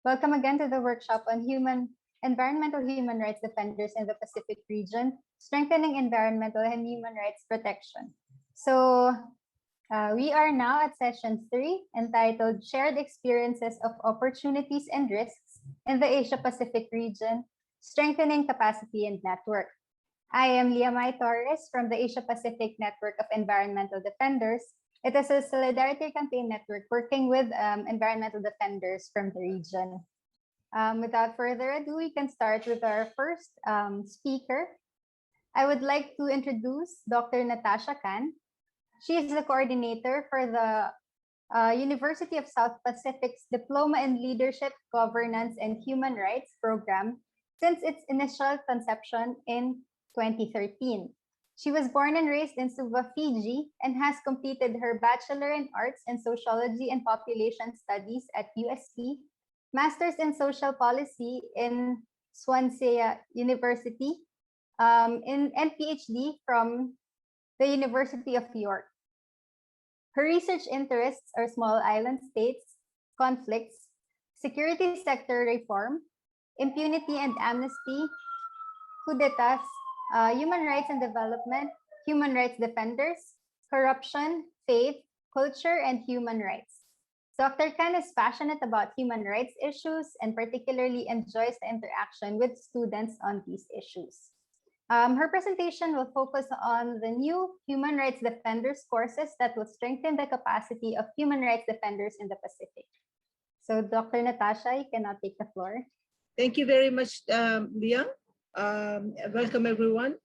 Welcome again to the workshop on environmental human rights defenders in the Pacific region, strengthening environmental and human rights protection. So we are now at session 3, entitled Shared Experiences of Opportunities and Risks in the Asia-Pacific region, Strengthening Capacity and Network. I am Torres from the Asia-Pacific Network of Environmental Defenders. It is a solidarity campaign network working with environmental defenders from the region. Without further ado, we can start with our first speaker. I would like to introduce Dr. Natasha Khin. She is the coordinator for the University of South Pacific's Diploma in Leadership, Governance, and Human Rights program since its initial conception in 2013. She was born and raised in Suva, Fiji, and has completed her Bachelor in Arts in Sociology and Population Studies at USP, Master's in Social Policy in Swansea University, and PhD from the University of York. Her research interests are small island states, conflicts, security sector reform, impunity and amnesty, coup d'etats, human rights and development, human rights defenders, corruption, faith, culture, and human rights. Dr. Khin is passionate about human rights issues and particularly enjoys the interaction with students on these issues. Her presentation will focus on the new Human Rights Defenders courses that will strengthen the capacity of human rights defenders in the Pacific. So Dr. Natasha, you can now take the floor. Thank you very much, Leah. Welcome everyone.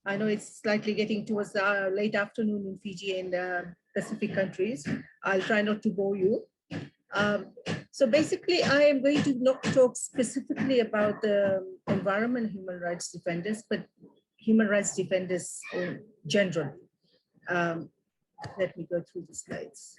I know it's slightly getting towards the late afternoon in Fiji and Pacific countries. I'll try not to bore you. So basically, I am going to not talk specifically about the environment human rights defenders, but human rights defenders in general. Let me go through the slides.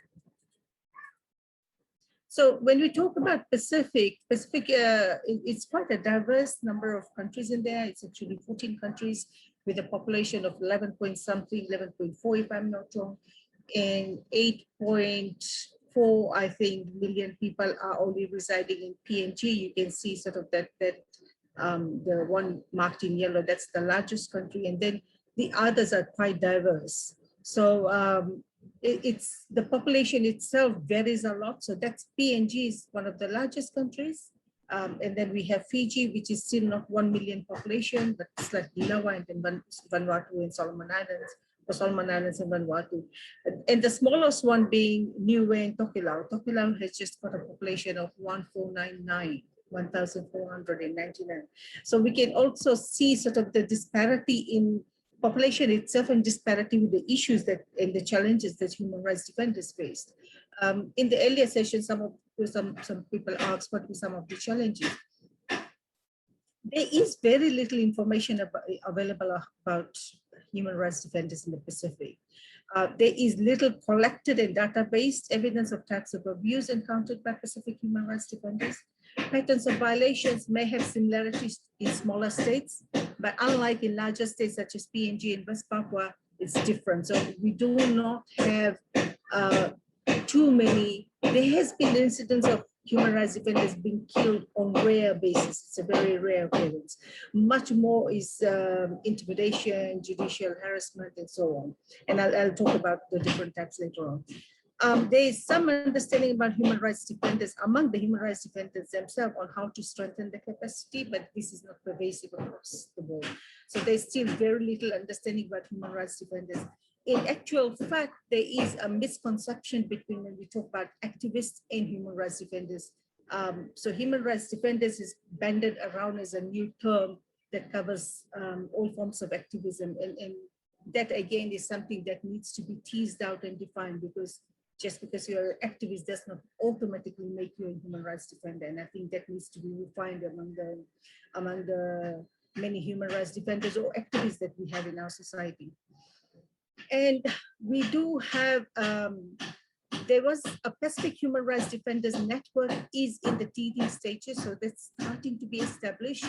So when we talk about Pacific, it's quite a diverse number of countries in there. It's actually 14 countries with a population of 11.4, if I'm not wrong, and 8.4, I think, million people are only residing in PNG. You can see sort of that the one marked in yellow, that's the largest country, and then the others are quite diverse. So it's the population itself varies a lot. So that's PNG is one of the largest countries. And then we have Fiji, which is still not 1 million population, but slightly lower, and then Vanuatu and Solomon Islands, or Solomon Islands and Vanuatu. And the smallest one being Niue and Tokelau. Tokelau has just got a population of 1,499. So we can also see sort of the disparity in population itself and disparity with the issues that and the challenges that human rights defenders faced. In the earlier session, some people asked what were some of the challenges. There is very little information available about human rights defenders in the Pacific. There is little collected and data-based evidence of types of abuse encountered by Pacific human rights defenders. Patterns of violations may have similarities in smaller states, but unlike in larger states such as PNG and West Papua, it's different. So we do not have too many. There has been incidents of human rights defenders being killed on rare basis. It's a very rare occurrence. Much more is intimidation, judicial harassment, and so on. And I'll talk about the different types later on. There is some understanding about human rights defenders among the human rights defenders themselves on how to strengthen the capacity, but this is not pervasive across the board. So there's still very little understanding about human rights defenders. In actual fact, there is a misconception between when we talk about activists and human rights defenders. So human rights defenders is banded around as a new term that covers all forms of activism. And that again is something that needs to be teased out and defined, because just because you're an activist does not automatically make you a human rights defender. And I think that needs to be refined among the many human rights defenders or activists that we have in our society. And we do have, there was a Pacific Human Rights Defenders Network is in the teething stages, so that's starting to be established.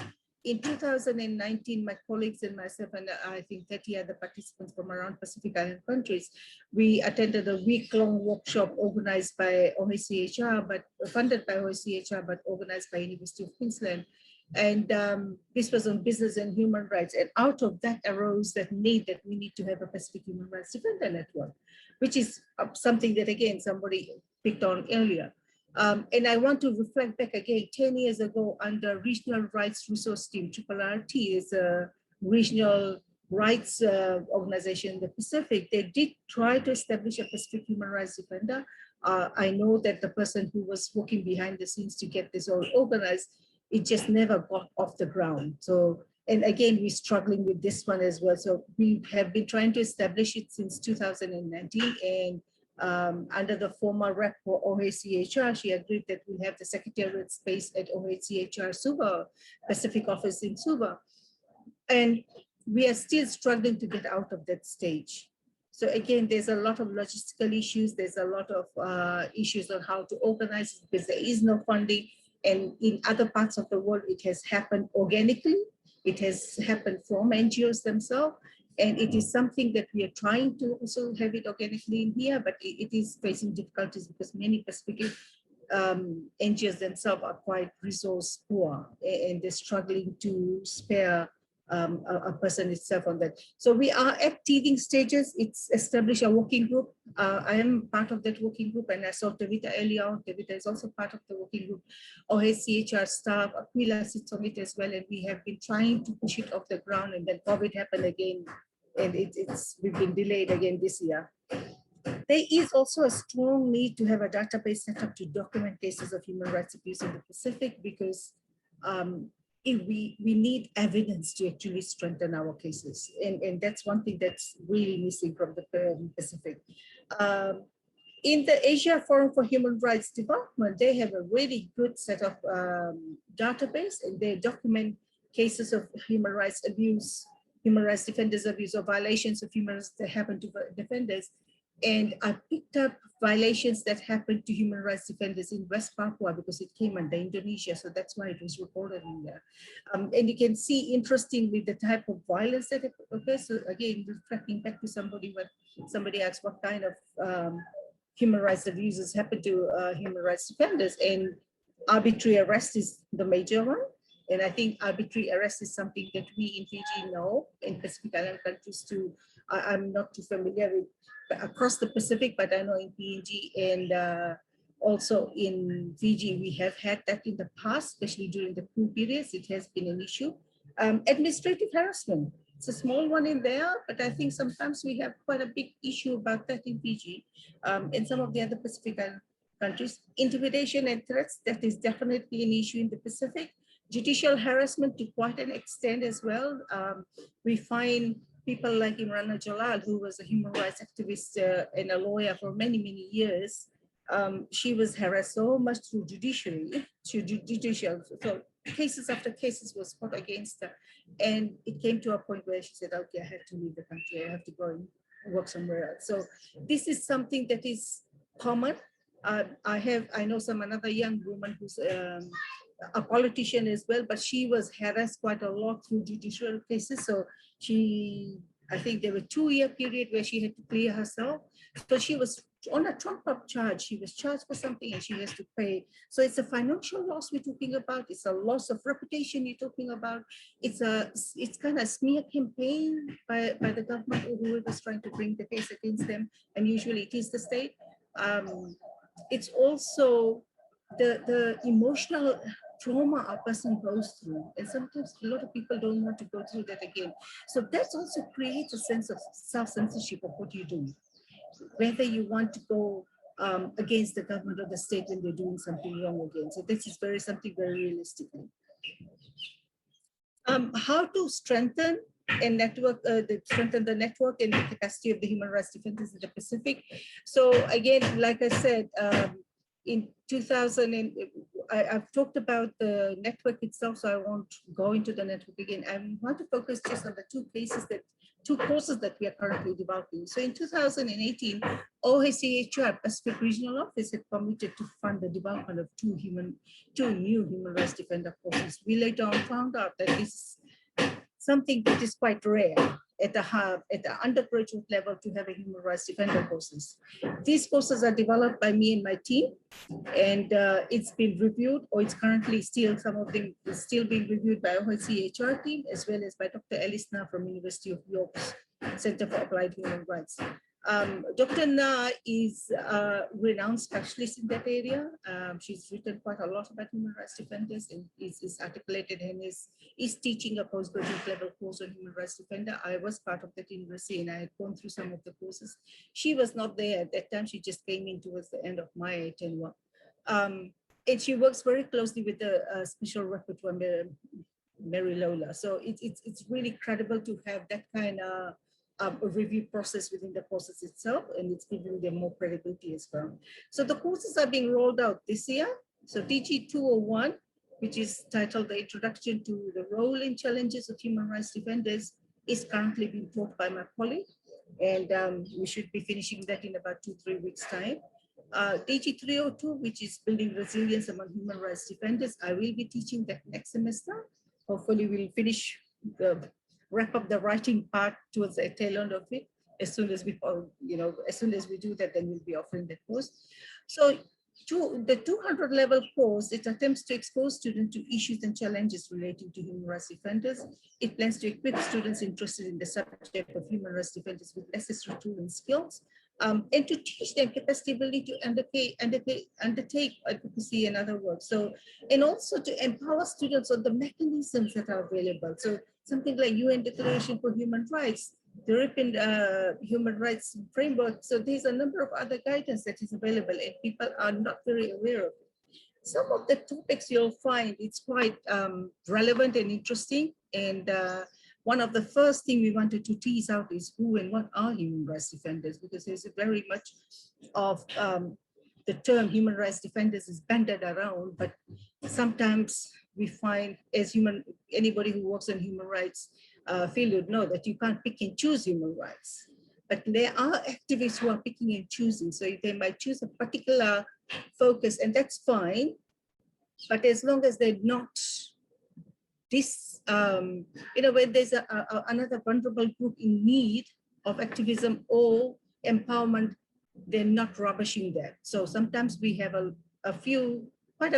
In 2019, my colleagues and myself, and I think 30 other participants from around Pacific Island countries, we attended a week-long workshop organized by OHCHR, but funded by OHCHR, but organized by University of Queensland. And this was on business and human rights. And out of that arose that need that we need to have a Pacific Human Rights Defender Network, which is something that, again, somebody picked on earlier. And I want to reflect back again, 10 years ago under Regional Rights Resource Team, RRT is a regional rights organization in the Pacific. They did try to establish a Pacific Human Rights Defender. I know that the person who was working behind the scenes to get this all organized, it just never got off the ground. So, and again, we're struggling with this one as well. So we have been trying to establish it since 2019, and under the former rep for OHCHR, she agreed that we'll have the secretariat space at OHCHR Suva, Pacific office in Suva. And we are still struggling to get out of that stage. So again, there's a lot of logistical issues. There's a lot of issues on how to organize because there is no funding. And in other parts of the world, it has happened organically. It has happened from NGOs themselves. And it is something that we are trying to also have it organically in here, but it is facing difficulties because many Pacific NGOs themselves are quite resource poor and they're struggling to spare a person itself on that. So we are at teething stages. It's established a working group. I am part of that working group, and I saw Tevita earlier on. Tevita is also part of the working group. OHCHR staff, Aquila sits on it as well, and we have been trying to push it off the ground, and then COVID happened again, and we've been delayed again this year. There is also a strong need to have a database set up to document cases of human rights abuse in the Pacific because we need evidence to actually strengthen our cases. And that's one thing that's really missing from the Pacific. In the Asia Forum for Human Rights Development, they have a really good set of database, and they document cases of human rights abuse, human rights defenders abuse, or violations of human rights that happen to defenders. And I picked up violations that happened to human rights defenders in West Papua because it came under Indonesia. So that's why it was recorded in there. And you can see, interestingly, the type of violence that occurs. So again, reflecting back to somebody when somebody asked what kind of human rights abuses happen to human rights defenders. And arbitrary arrest is the major one. And I think arbitrary arrest is something that we in Fiji know in Pacific Island countries too. I'm not too familiar with across the Pacific, but I know in PNG and also in Fiji, we have had that in the past, especially during the coup periods. It has been an issue. Administrative harassment, it's a small one in there, but I think sometimes we have quite a big issue about that in Fiji and some of the other Pacific Island countries. Intimidation and threats, that is definitely an issue in the Pacific. Judicial harassment to quite an extent as well. We find people like Imran Jalal, who was a human rights activist and a lawyer for many, many years. She was harassed so much through judicial. So cases after cases was fought against her. And it came to a point where she said, okay, I have to leave the country. I have to go and work somewhere else. So this is something that is common. I know another young woman who's a politician as well, but she was harassed quite a lot through judicial cases. So I think there were 2-year period where she had to clear herself. So she was on a trump-up charge. She was charged for something and she has to pay. So it's a financial loss we're talking about. It's a loss of reputation you're talking about. It's kind of smear campaign by the government or whoever's trying to bring the case against them. And usually it is the state. It's also the emotional trauma a person goes through. And sometimes a lot of people don't want to go through that again. So that also creates a sense of self-censorship of what you do. Whether you want to go against the government or the state when they're doing something wrong again. So this is something very realistically. How to strengthen and strengthen the network and the capacity of the human rights defenders in the Pacific. So again, like I said, in 2000, I've talked about the network itself, so I won't go into the network again. I want to focus just on the two courses that we are currently developing. So in 2018, OHCHR Pacific Regional Office had committed to fund the development of two new human rights defender courses. We later on found out that this is something that is quite rare at the undergraduate level to have a human rights defender courses. These courses are developed by me and my team, and it's been reviewed, or it's currently still, some of them is still being reviewed by OHCHR team, as well as by Dr. Alice Na from University of York's Center for Applied Human Rights. Dr. Na is a renowned specialist in that area. She's written quite a lot about human rights defenders and is articulated and is teaching a postgraduate level course on human rights defender. I was part of that university and I had gone through some of the courses. She was not there at that time. She just came in towards the end of my tenure. And she works very closely with the special rapporteur, Mary Lola. So it's really credible to have that kind of a review process within the courses itself, and it's giving them more credibility as well. So the courses are being rolled out this year. So DG 201, which is titled The Introduction to the Role and Challenges of Human Rights Defenders, is currently being taught by my colleague, and we should be finishing that in about 2-3 weeks' time. DG 302, which is Building Resilience Among Human Rights Defenders, I will be teaching that next semester. Hopefully we'll finish wrap up the writing part towards the tail end of it. As soon as we, as soon as we do that, then we'll be offering that course. So the 200 level course, it attempts to expose students to issues and challenges relating to human rights defenders. It plans to equip students interested in the subject of human rights defenders with necessary tools and skills, and to teach them capacity ability to undertake advocacy and other work. So, and also to empower students on the mechanisms that are available. So something like UN Declaration for Human Rights, the European Human Rights Framework. So there's a number of other guidance that is available and people are not very aware of it. Some of the topics you'll find it's quite relevant and interesting. And one of the first things we wanted to tease out is who and what are human rights defenders, because there's a very much of the term human rights defenders is banded around, but sometimes we find as anybody who works on human rights field would know that you can't pick and choose human rights. But there are activists who are picking and choosing. So they might choose a particular focus, and that's fine. But as long as they're not this, when there's another vulnerable group in need of activism or empowerment, they're not rubbishing that. So sometimes we have a few,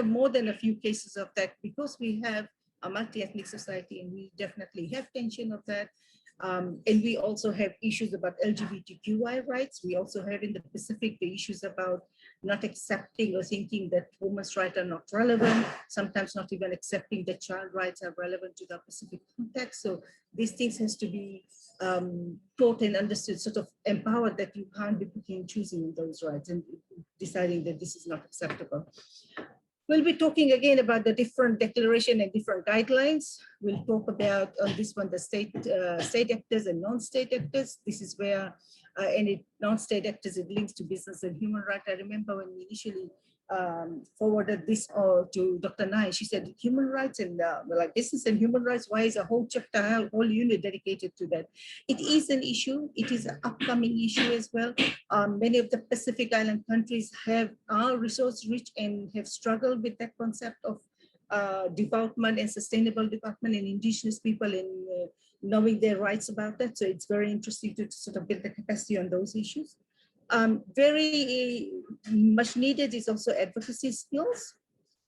more than a few cases of that, because we have a multi-ethnic society and we definitely have tension of that. And we also have issues about LGBTQI rights. We also have in the Pacific the issues about not accepting or thinking that women's rights are not relevant, sometimes not even accepting that child rights are relevant to the Pacific context. So these things has to be taught and understood, sort of empowered, that you can't be picking and choosing those rights and deciding that this is not acceptable. We'll be talking again about the different declaration and different guidelines. We'll talk about on this one, the state actors and non-state actors. This is where any non-state actors, it links to business and human rights. I remember when we initially forwarded this to Dr. Nai, she said human rights and like business and human rights, why is a whole chapter, a whole unit dedicated to that? It is an issue. It is an upcoming issue as well. Many of the Pacific Island countries are resource rich and have struggled with that concept of development and sustainable development and indigenous people and knowing their rights about that. So it's very interesting to sort of build the capacity on those issues. Very much needed is also advocacy skills.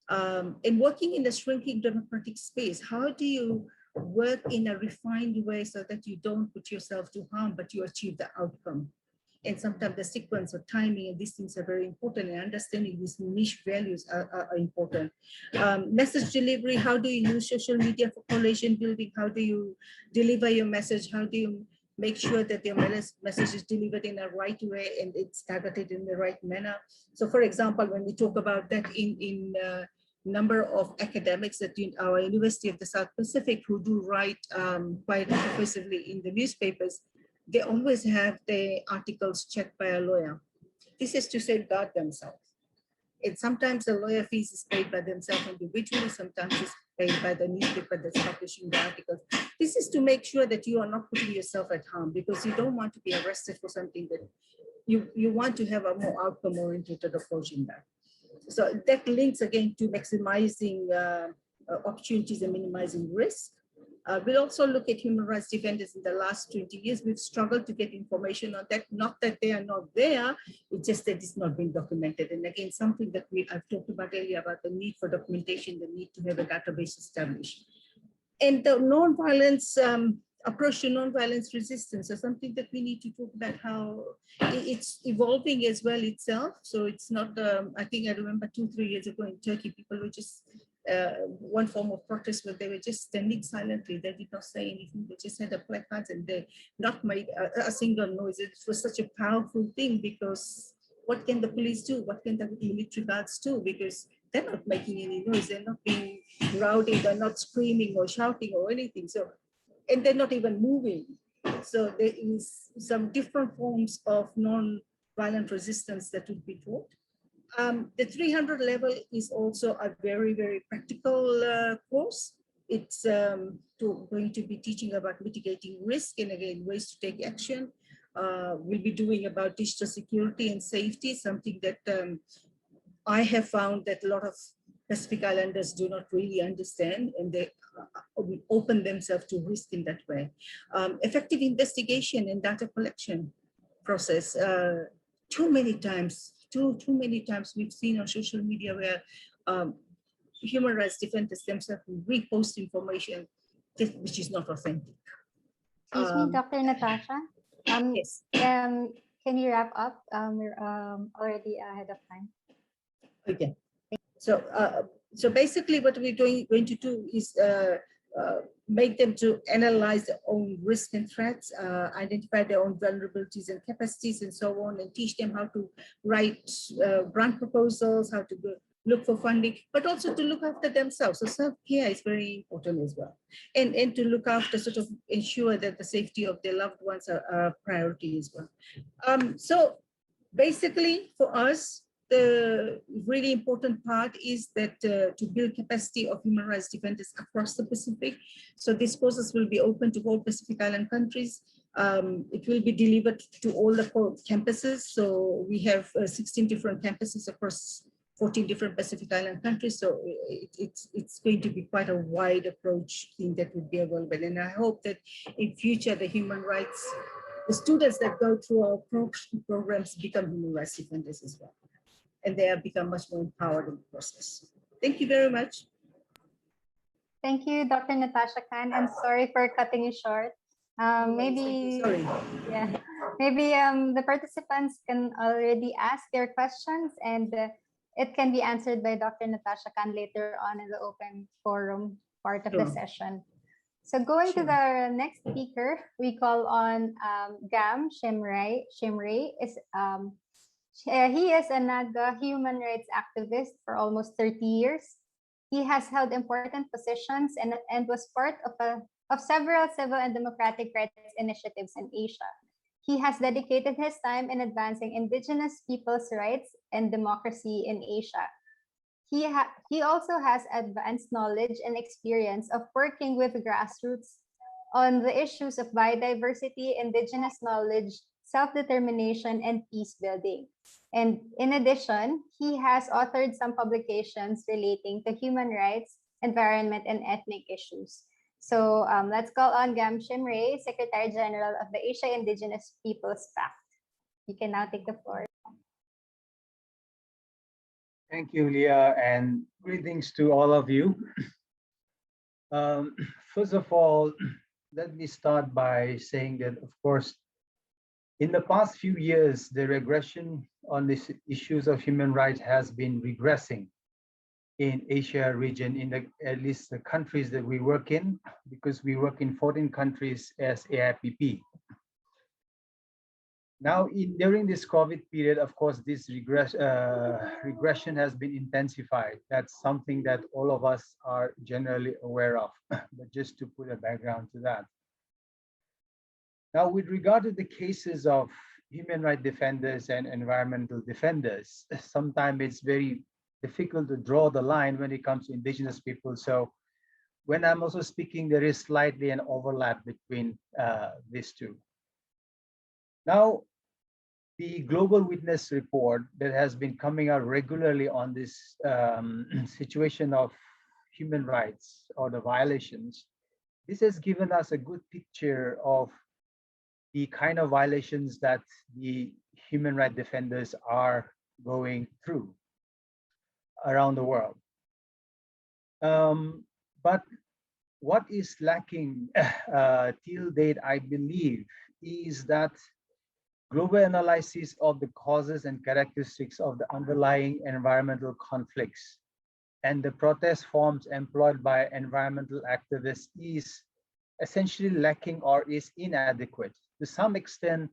And working in a shrinking democratic space, how do you work in a refined way so that you don't put yourself to harm, but you achieve the outcome? And sometimes the sequence or timing and these things are very important, and understanding these niche values are important. Message delivery, how do you use social media for coalition building? How do you deliver your message? How do you make sure that your message is delivered in a right way and it's targeted in the right manner? So for example, when we talk about that in number of academics at our University of the South Pacific who do write quite profusely in the newspapers, they always have the articles checked by a lawyer. This is to safeguard themselves. And sometimes the lawyer fees is paid by themselves individually, sometimes it's paid by the newspaper that's publishing the articles. This is to make sure that you are not putting yourself at harm, because you don't want to be arrested for something that you want to have a more outcome-oriented approach in that. So that links again to maximizing opportunities and minimizing risk. We'll also look at human rights defenders in the last 20 years. We've struggled to get information on that. Not that they are not there, it's just that it's not being documented. And again, something that I've talked about earlier about the need for documentation, the need to have a database established. And the non-violence approach to non-violence resistance is something that we need to talk about how it's evolving as well itself. So it's not, I think I remember 2-3 years ago in Turkey, people were just, one form of protest where they were just standing silently. They did not say anything. They just had a placards and they not made a single noise. It was such a powerful thing because what can the police do? What can the military guards do? Because they're not making any noise. They're not being rowdy. They're not screaming or shouting or anything. So, and they're not even moving. So there is some different forms of non-violent resistance that would be taught. The 300 level is also a very, very practical course. It's going to be teaching about mitigating risk and again, ways to take action. We'll be doing about digital security and safety, something that I have found that a lot of Pacific Islanders do not really understand, and they open themselves to risk in that way. Effective investigation and data collection process. Too many times we've seen on social media where human rights defenders themselves repost information which is not authentic. Excuse me, Dr. Natasha. Yes. Can you wrap up? We're already ahead of time. Okay. So basically what we're going to do is make them to analyze their own risks and threats, identify their own vulnerabilities and capacities and so on, and teach them how to write grant proposals, how to look for funding, but also to look after themselves. So self-care is very important as well. And to look after, sort of ensure that the safety of their loved ones are a priority as well. So basically for us, the really important part is that to build capacity of human rights defenders across the Pacific. So this courses will be open to all Pacific Island countries. It will be delivered to all the campuses. So we have 16 different campuses across 14 different Pacific Island countries. So it's going to be quite a wide approach thing that would be available. And I hope that in future, the human rights, the students that go through our programs become human rights defenders as well. And they have become much more empowered in the process. Thank you very much. Thank you, Dr. Natasha Khan. I'm sorry for cutting you short. Maybe the participants can already ask their questions and it can be answered by Dr. Natasha Khan later on in the open forum part of the session. So going to the next speaker, we call on Shimray. Shimray is he is a Naga human rights activist for almost 30 years. He has held important positions and was part of several civil and democratic rights initiatives in Asia. He has dedicated his time in advancing Indigenous people's rights and democracy in Asia. He also has advanced knowledge and experience of working with grassroots on the issues of biodiversity, Indigenous knowledge, self-determination, and peace building. And in addition, he has authored some publications relating to human rights, environment, and ethnic issues. So let's call on Shimray, Secretary General of the Asia Indigenous Peoples Pact. You can now take the floor. Thank you, Leah, and greetings to all of you. First of all, let me start by saying that, of course, in the past few years, the regression on these issues of human rights has been regressing in Asia region, in at least the countries that we work in, because we work in 14 countries as AIPP. Now, during this COVID period, of course, this regression has been intensified. That's something that all of us are generally aware of, but just to put a background to that. Now, with regard to the cases of human rights defenders and environmental defenders, sometimes it's very difficult to draw the line when it comes to Indigenous people. So when I'm also speaking, there is slightly an overlap between these two. Now, the Global Witness report that has been coming out regularly on this situation of human rights or the violations, this has given us a good picture of the kind of violations that the human rights defenders are going through around the world. But what is lacking till date, I believe, is that global analysis of the causes and characteristics of the underlying environmental conflicts and the protest forms employed by environmental activists is essentially lacking or is inadequate. To some extent,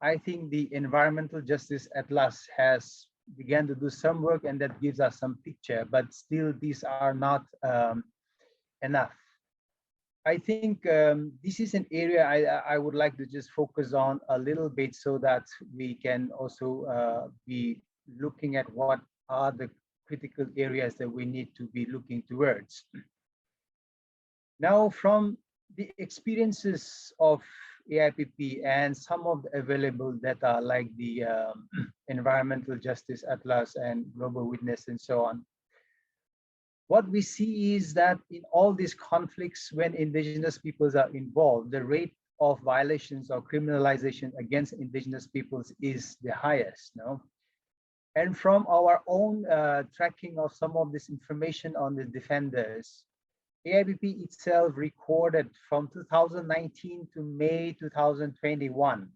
I think the Environmental Justice Atlas has began to do some work, and that gives us some picture, but still these are not enough. I think this is an area I would like to just focus on a little bit so that we can also be looking at what are the critical areas that we need to be looking towards. Now, from the experiences of AIPP and some of the available data like the Environmental Justice Atlas and Global Witness and so on, what we see is that in all these conflicts, when indigenous peoples are involved, the rate of violations or criminalization against indigenous peoples is the highest. No? And from our own tracking of some of this information on the defenders, AIPP itself recorded from 2019 to May 2021,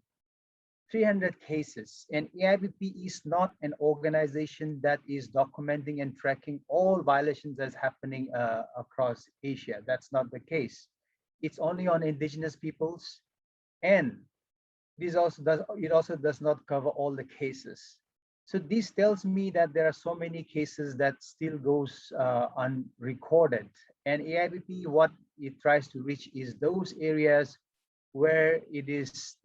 300 cases. And AIPP is not an organization that is documenting and tracking all violations that's happening across Asia. That's not the case. It's only on indigenous peoples, and it also does not cover all the cases. So this tells me that there are so many cases that still goes unrecorded. And AIPP, what it tries to reach is those areas where it is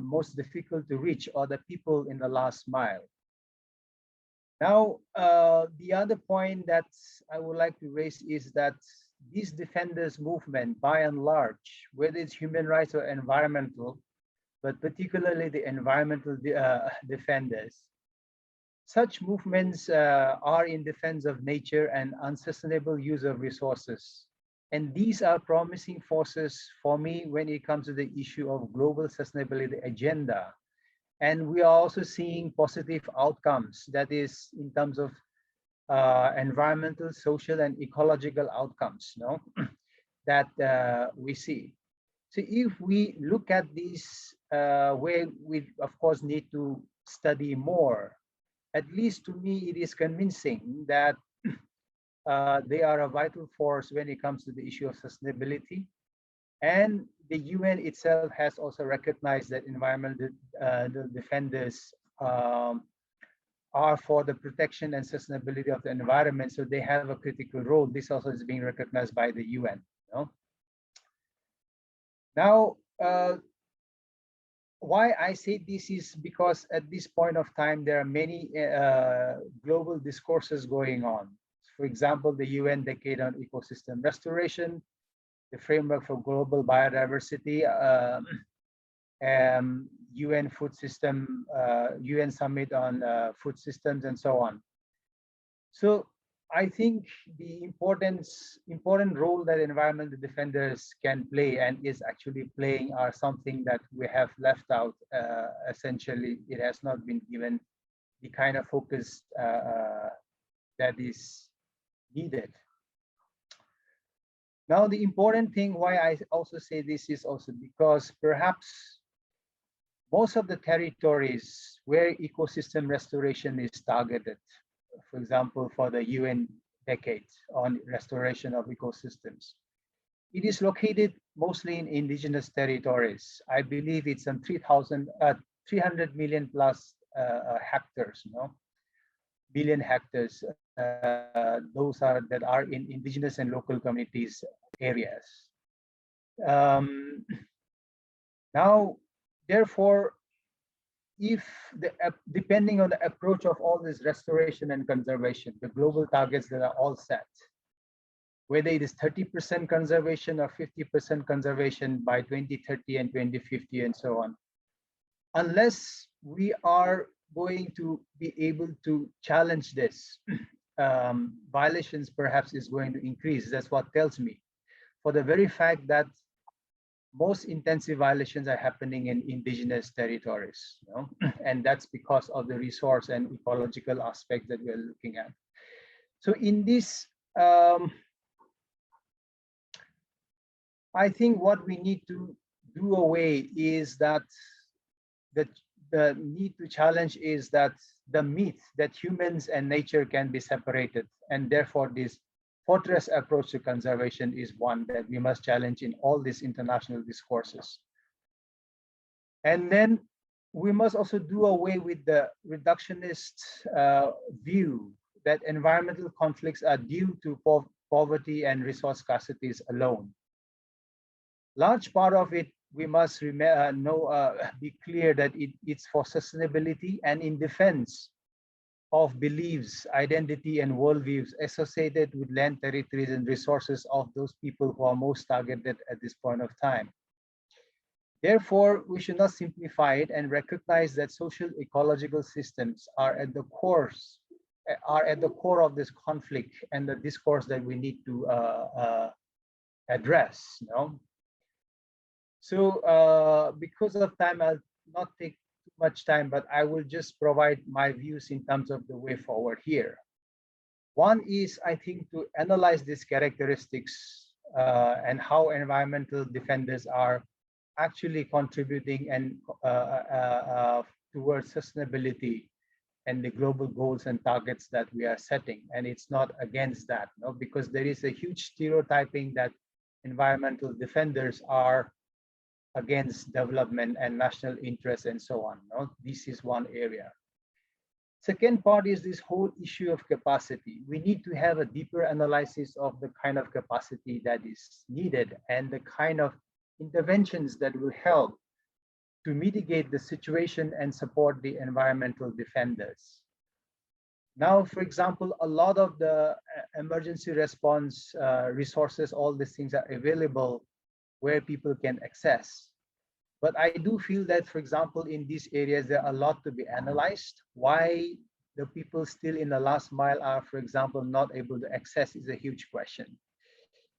most difficult to reach, or the people in the last mile. Now, the other point that I would like to raise is that this defenders movement, by and large, whether it's human rights or environmental, but particularly the environmental defenders, such movements are in defense of nature and unsustainable use of resources. And these are promising forces for me when it comes to the issue of global sustainability agenda. And we are also seeing positive outcomes, that is in terms of environmental, social, and ecological outcomes, no? that we see. So if we look at this, where we of course need to study more, at least to me, it is convincing that they are a vital force when it comes to the issue of sustainability. And the UN itself has also recognized that environmental defenders are for the protection and sustainability of the environment. So they have a critical role. This also is being recognized by the UN. You know? Now, why I say this is because at this point of time, there are many global discourses going on. For example, the UN Decade on Ecosystem Restoration, the Framework for Global Biodiversity, UN Food System, UN Summit on Food Systems, and so on. So I think the important role that environmental defenders can play and is actually playing are something that we have left out. Essentially, it has not been given the kind of focus that is needed. Now, the important thing why I also say this is also because perhaps most of the territories where ecosystem restoration is targeted, for example, for the UN Decade on Restoration of Ecosystems, it is located mostly in indigenous territories. I believe it's some 300 million plus hectares, billion hectares. Those that are in indigenous and local communities areas. Now, therefore, if depending on the approach of all this restoration and conservation, the global targets that are all set, whether it is 30% conservation or 50% conservation by 2030 and 2050 and so on, unless we are going to be able to challenge this, violations perhaps is going to increase. That's what tells me, for the very fact that most intensive violations are happening in indigenous territories, you know? And that's because of the resource and ecological aspect that we're looking at. So in this, I think what we need to do away is that the need to challenge is that the myth that humans and nature can be separated, and therefore this fortress approach to conservation is one that we must challenge in all these international discourses. And then we must also do away with the reductionist view that environmental conflicts are due to poverty and resource scarcities alone. Large part of it, we must be clear that it's for sustainability and in defense of beliefs, identity, and worldviews associated with land, territories, and resources of those people who are most targeted at this point of time. Therefore, we should not simplify it and recognize that social ecological systems are at the core of this conflict and the discourse that we need to address. You know? So because of time, I'll not take too much time, but I will just provide my views in terms of the way forward here. One is, I think, to analyze these characteristics and how environmental defenders are actually contributing and towards sustainability and the global goals and targets that we are setting. And it's not against that, no? Because there is a huge stereotyping that environmental defenders are against development and national interests and so on. No? This is one area. Second part is this whole issue of capacity. We need to have a deeper analysis of the kind of capacity that is needed and the kind of interventions that will help to mitigate the situation and support the environmental defenders. Now, for example, a lot of the emergency response resources, all these things are available where people can access. But I do feel that, for example, in these areas, there are a lot to be analyzed. Why the people still in the last mile are, for example, not able to access is a huge question.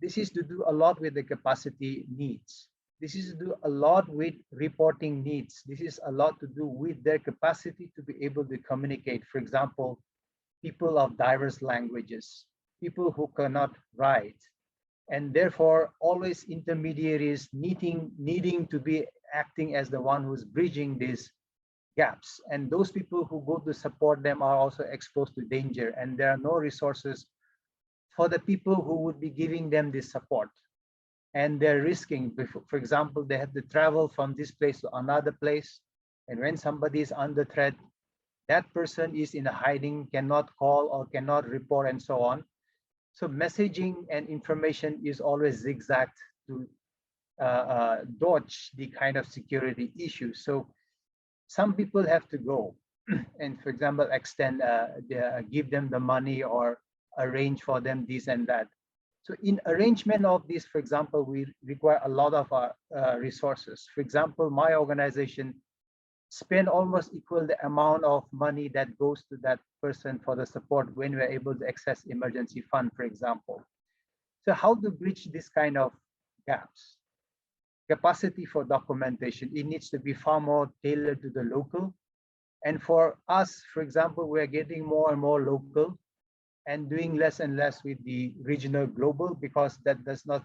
This is to do a lot with the capacity needs. This is to do a lot with reporting needs. This is a lot to do with their capacity to be able to communicate. For example, people of diverse languages, people who cannot write, and therefore always intermediaries needing to be acting as the one who's bridging these gaps. And those people who go to support them are also exposed to danger, and there are no resources for the people who would be giving them this support. And they're risking, for example, they have to travel from this place to another place. And when somebody is under threat, that person is in a hiding, cannot call or cannot report and so on. So messaging and information is always zigzagged to dodge the kind of security issues. So some people have to go and, for example, give them the money or arrange for them this and that. So in arrangement of this, for example, we require a lot of resources. For example, my organization spend almost equal the amount of money that goes to that person for the support when we're able to access emergency fund, for example. So how to bridge this kind of gaps? Capacity for documentation, it needs to be far more tailored to the local. And for us, for example, we're getting more and more local and doing less and less with the regional global, because that does not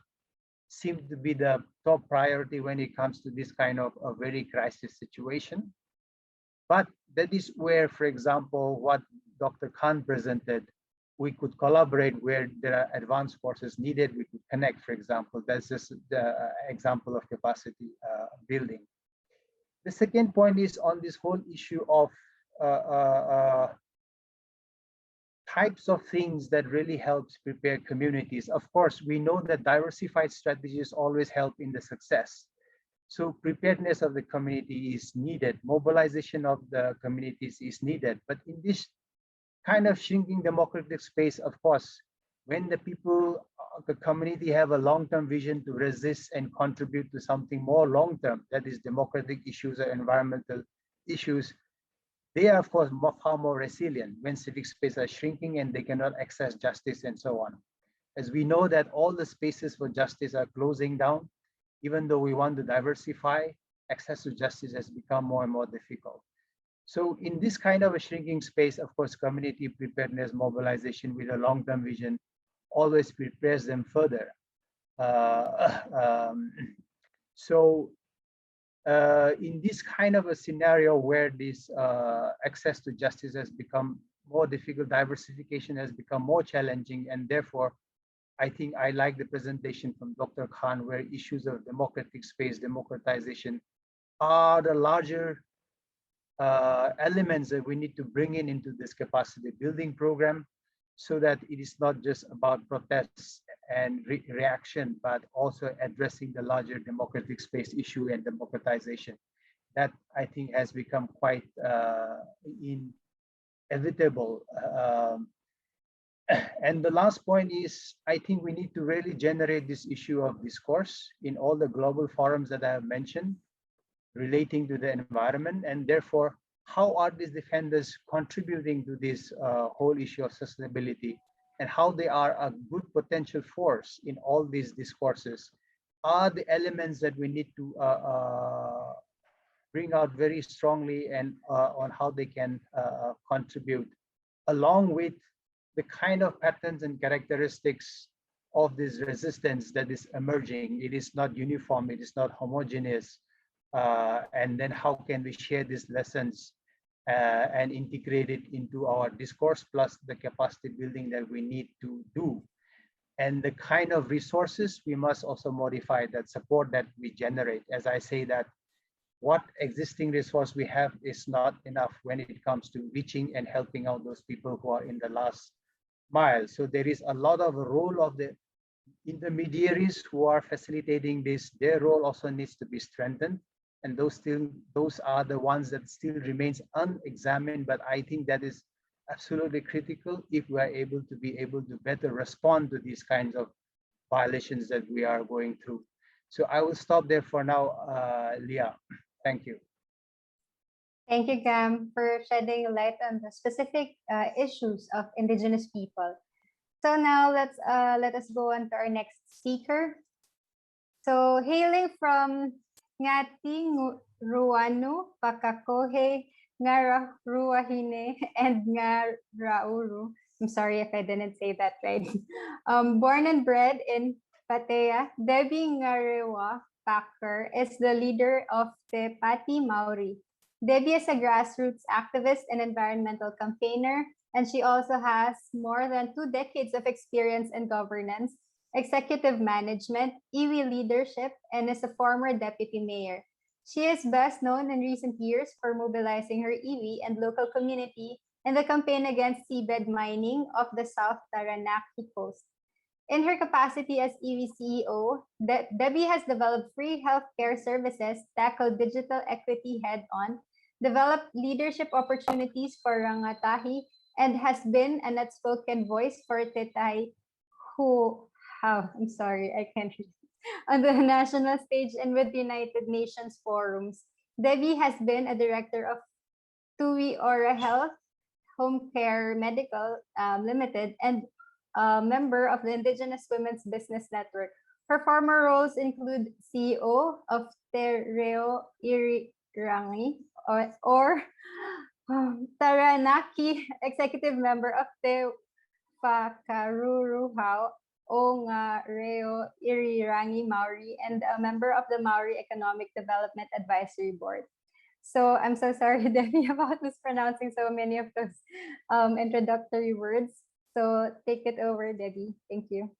seem to be the top priority when it comes to this kind of a very crisis situation. But that is where, for example, what Dr. Khan presented, we could collaborate where there are advanced courses needed, we could connect, for example. That's just the example of capacity building. The second point is on this whole issue of types of things that really helps prepare communities. Of course, we know that diversified strategies always help in the success. So preparedness of the community is needed. Mobilization of the communities is needed. But in this kind of shrinking democratic space, of course, when the people, the community have a long-term vision to resist and contribute to something more long-term, that is democratic issues or environmental issues, they are, of course, far more resilient when civic spaces are shrinking and they cannot access justice and so on. As we know that all the spaces for justice are closing down, even though we want to diversify, access to justice has become more and more difficult. So in this kind of a shrinking space, of course, community preparedness mobilization with a long-term vision always prepares them further. In this kind of a scenario where this access to justice has become more difficult, diversification has become more challenging, and therefore, I think I like the presentation from Dr. Khan, where issues of democratic space, democratization are the larger elements that we need to bring into this capacity building program, so that it is not just about protests and reaction, but also addressing the larger democratic space issue and democratization. That, I think, has become quite inevitable. And the last point is, I think we need to really generate this issue of discourse in all the global forums that I have mentioned relating to the environment, and therefore, how are these defenders contributing to this whole issue of sustainability, and how they are a good potential force in all these discourses are the elements that we need to bring out very strongly, and on how they can contribute, along with the kind of patterns and characteristics of this resistance that is emerging. It is not uniform, it is not homogeneous. And then how can we share these lessons and integrate it into our discourse, plus the capacity building that we need to do. And the kind of resources we must also modify, that support that we generate. As I say, that what existing resource we have is not enough when it comes to reaching and helping out those people who are in the last mile. So there is a lot of a role of the intermediaries who are facilitating this. Their role also needs to be strengthened. And those are the ones that still remains unexamined, but I think that is absolutely critical if we are able to better respond to these kinds of violations that we are going through. So I will stop there for now, Leah. Thank you. Thank you, Cam, for shedding light on the specific issues of Indigenous people. So now let us go on to our next speaker. So hailing from Ngarewa-Packer, Ngarewa-Hine, and Ngarauru. I'm sorry if I didn't say that right. Born and bred in Pattaya, Debbie Ngarewa-Packer is the leader of the Pati Māori. Debbie is a grassroots activist and environmental campaigner, and she also has more than 2 decades of experience in governance, executive management, iwi leadership, and is a former deputy mayor. She is best known in recent years for mobilizing her iwi and local community in the campaign against seabed mining of the South Taranaki coast. In her capacity as iwi CEO, Debbie has developed free healthcare services, tackled digital equity head-on, developed leadership opportunities for rangatahi, and has been an outspoken voice for Tetai, I'm sorry, I can't read. On the national stage and with United Nations forums. Debbie has been a director of Tui Ora Health, Home Care Medical Limited, and a member of the Indigenous Women's Business Network. Her former roles include CEO of Tereo Irirangi or Taranaki, executive member of Te Whakaruruhau o Ngarewa-Irirangi Māori, and a member of the Māori Economic Development Advisory Board. So I'm so sorry, Debbie, about mispronouncing so many of those introductory words. So take it over, Debbie. Thank you.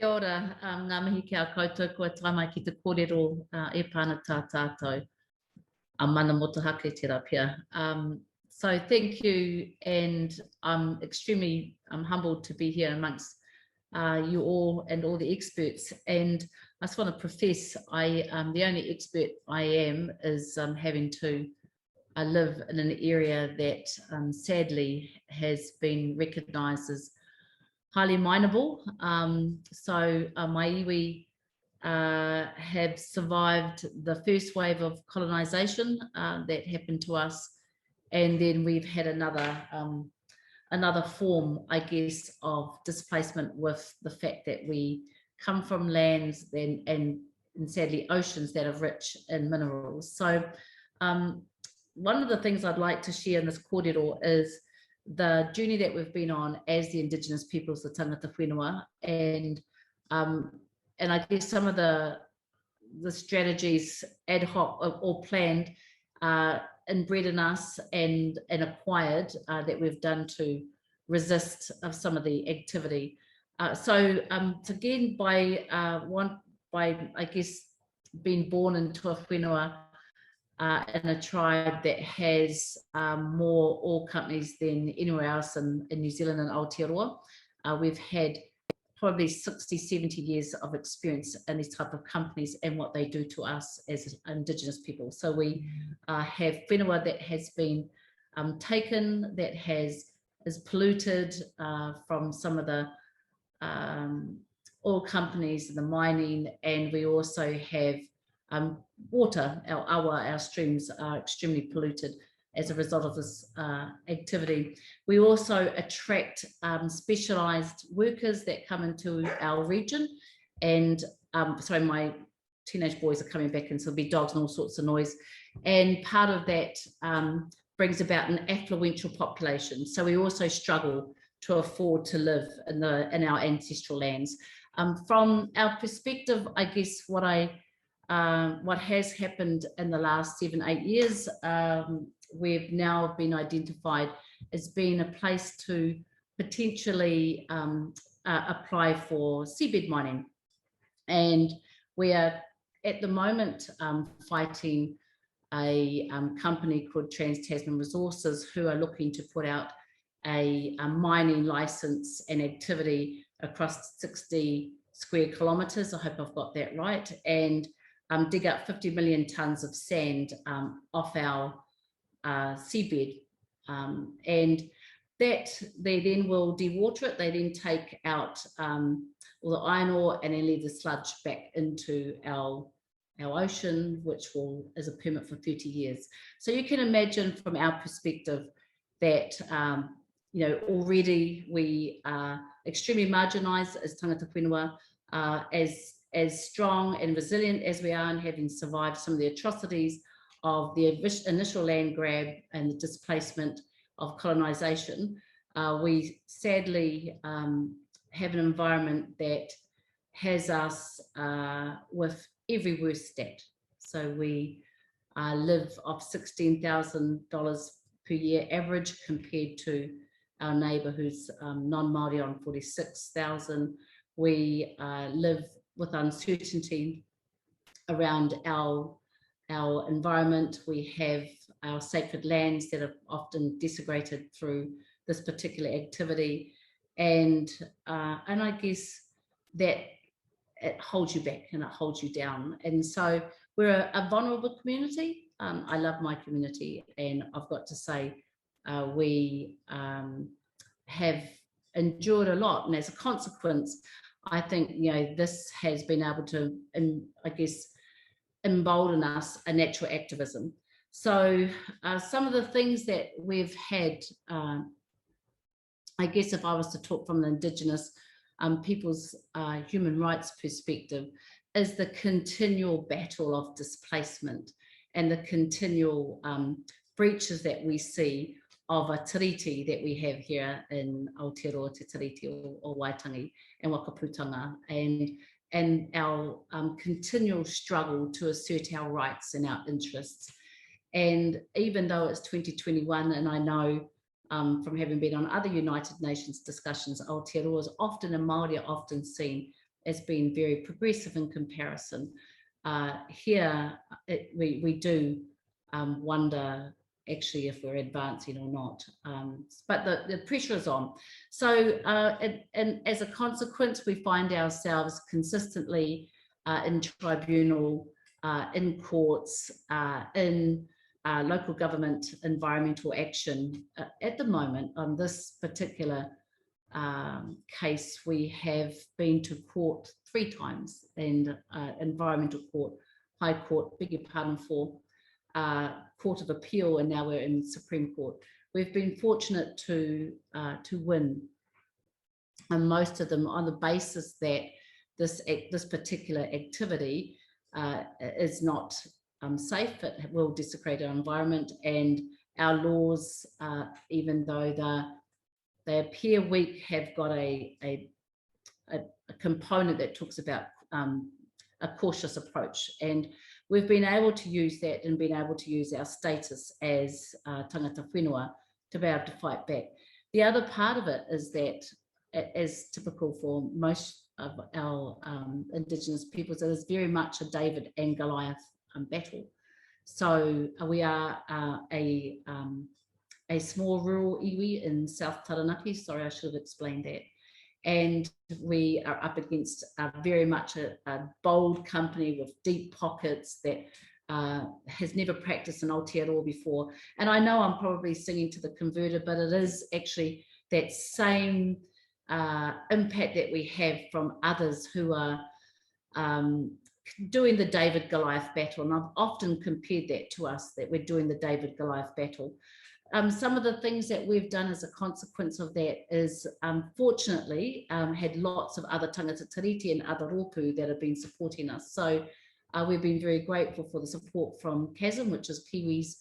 Kia ora, ngā mihi kia koutou, kua taimai ki te kōrero e pāna tā tātou. A mana motuhake te rapia. So thank you, and I'm extremely humbled to be here amongst you all and all the experts. And I just want to profess, the only expert I am is having to live in an area that sadly has been recognised as highly mineable. So my iwi have survived the first wave of colonisation that happened to us And then we've had another form, I guess, of displacement with the fact that we come from lands and sadly oceans that are rich in minerals. So one of the things I'd like to share in this kōrero is the journey that we've been on as the Indigenous peoples, the tangata whenua, and I guess some of the strategies ad hoc or planned inbred in us and acquired that we've done to resist of some of the activity. So again, by I guess being born into a whenua in a tribe that has more oil companies than anywhere else in New Zealand and Aotearoa, we've had probably 60, 70 years of experience in these type of companies and what they do to us as Indigenous people. So we have whenua that has been taken, that is polluted from some of the oil companies and the mining, and we also have water. Our streams are extremely polluted as a result of this activity. We also attract specialised workers that come into our region, and sorry, my teenage boys are coming back, and so there'll be dogs and all sorts of noise, and part of that brings about an affluential population. So we also struggle to afford to live in our ancestral lands. From our perspective, I guess what has happened in the last 7-8 years, we've now been identified as being a place to potentially apply for seabed mining. And we are at the moment fighting a company called Trans-Tasman Resources, who are looking to put out a mining license and activity across 60 square kilometres, I hope I've got that right, and dig up 50 million tonnes of sand off our seabed, and that they then will dewater it. They then take out all the iron ore and then leave the sludge back into our ocean, which is a permit for 30 years. So you can imagine from our perspective that you know, already we are extremely marginalised as tangata whenua, as strong and resilient as we are, and having survived some of the atrocities of the initial land grab and the displacement of colonisation. We sadly have an environment that has us with every worst stat. So we live off $16,000 per year average, compared to our neighbour who's non-Māori on 46,000. We live with uncertainty around our environment. We have our sacred lands that are often desecrated through this particular activity, and I guess that it holds you back and it holds you down. And so we're a vulnerable community. I love my community, and I've got to say we have endured a lot, and as a consequence, I think, you know, this has been able to, I guess, embolden us a natural activism. So some of the things that we've had, I guess if I was to talk from the Indigenous people's human rights perspective, is the continual battle of displacement and the continual breaches that we see of a tiriti that we have here in Aotearoa, Te Tiriti or Waitangi and Wakaputanga, and our continual struggle to assert our rights and our interests. And even though it's 2021, and I know from having been on other United Nations discussions, Aotearoa is often, and Māori are often seen as being very progressive in comparison. Here, we do wonder actually if we're advancing or not, but the pressure is on. So and as a consequence, we find ourselves consistently in tribunal, in courts, in local government environmental action. At the moment, on this particular case, we have been to court 3 times, and environmental court, high court, beg your pardon, for Court of Appeal, and now we're in Supreme Court. We've been fortunate to win, and most of them on the basis that this particular activity is not safe. It will desecrate our environment, and our laws, even though they appear weak, have got a component that talks about a cautious approach, and we've been able to use that and been able to use our status as tangata whenua to be able to fight back. The other part of it is that, as typical for most of our Indigenous peoples, it is very much a David and Goliath battle. So we are a small rural iwi in South Taranaki. Sorry, I should have explained that. And we are up against very much a bold company with deep pockets that has never practiced an Aotearoa before. And I know I'm probably singing to the converter, but it is actually that same impact that we have from others who are doing the David Goliath battle. And I've often compared that to us, that we're doing the David Goliath battle. Some of the things that we've done as a consequence of that is, fortunately, had lots of other tangata tiriti and other rōpū that have been supporting us. So we've been very grateful for the support from CHASM, which is Kiwis,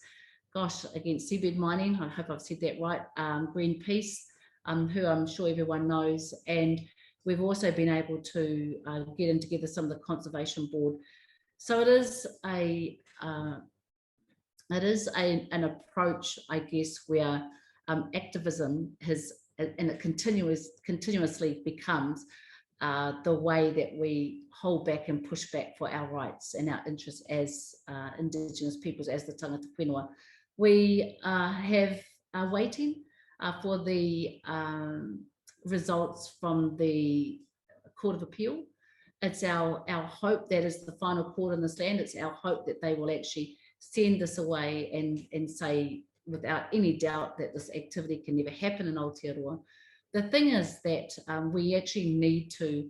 gosh, against seabed mining. I hope I've said that right. Greenpeace, who I'm sure everyone knows. And we've also been able to get in together some of the Conservation Board. So it is an approach, I guess, where activism has, and it continuously becomes the way that we hold back and push back for our rights and our interests as Indigenous peoples, as the tangata whenua. We are waiting for the results from the Court of Appeal. It's our hope that is the final court in this land. It's our hope that they will actually send this away and say without any doubt that this activity can never happen in Aotearoa. The thing is that we actually need to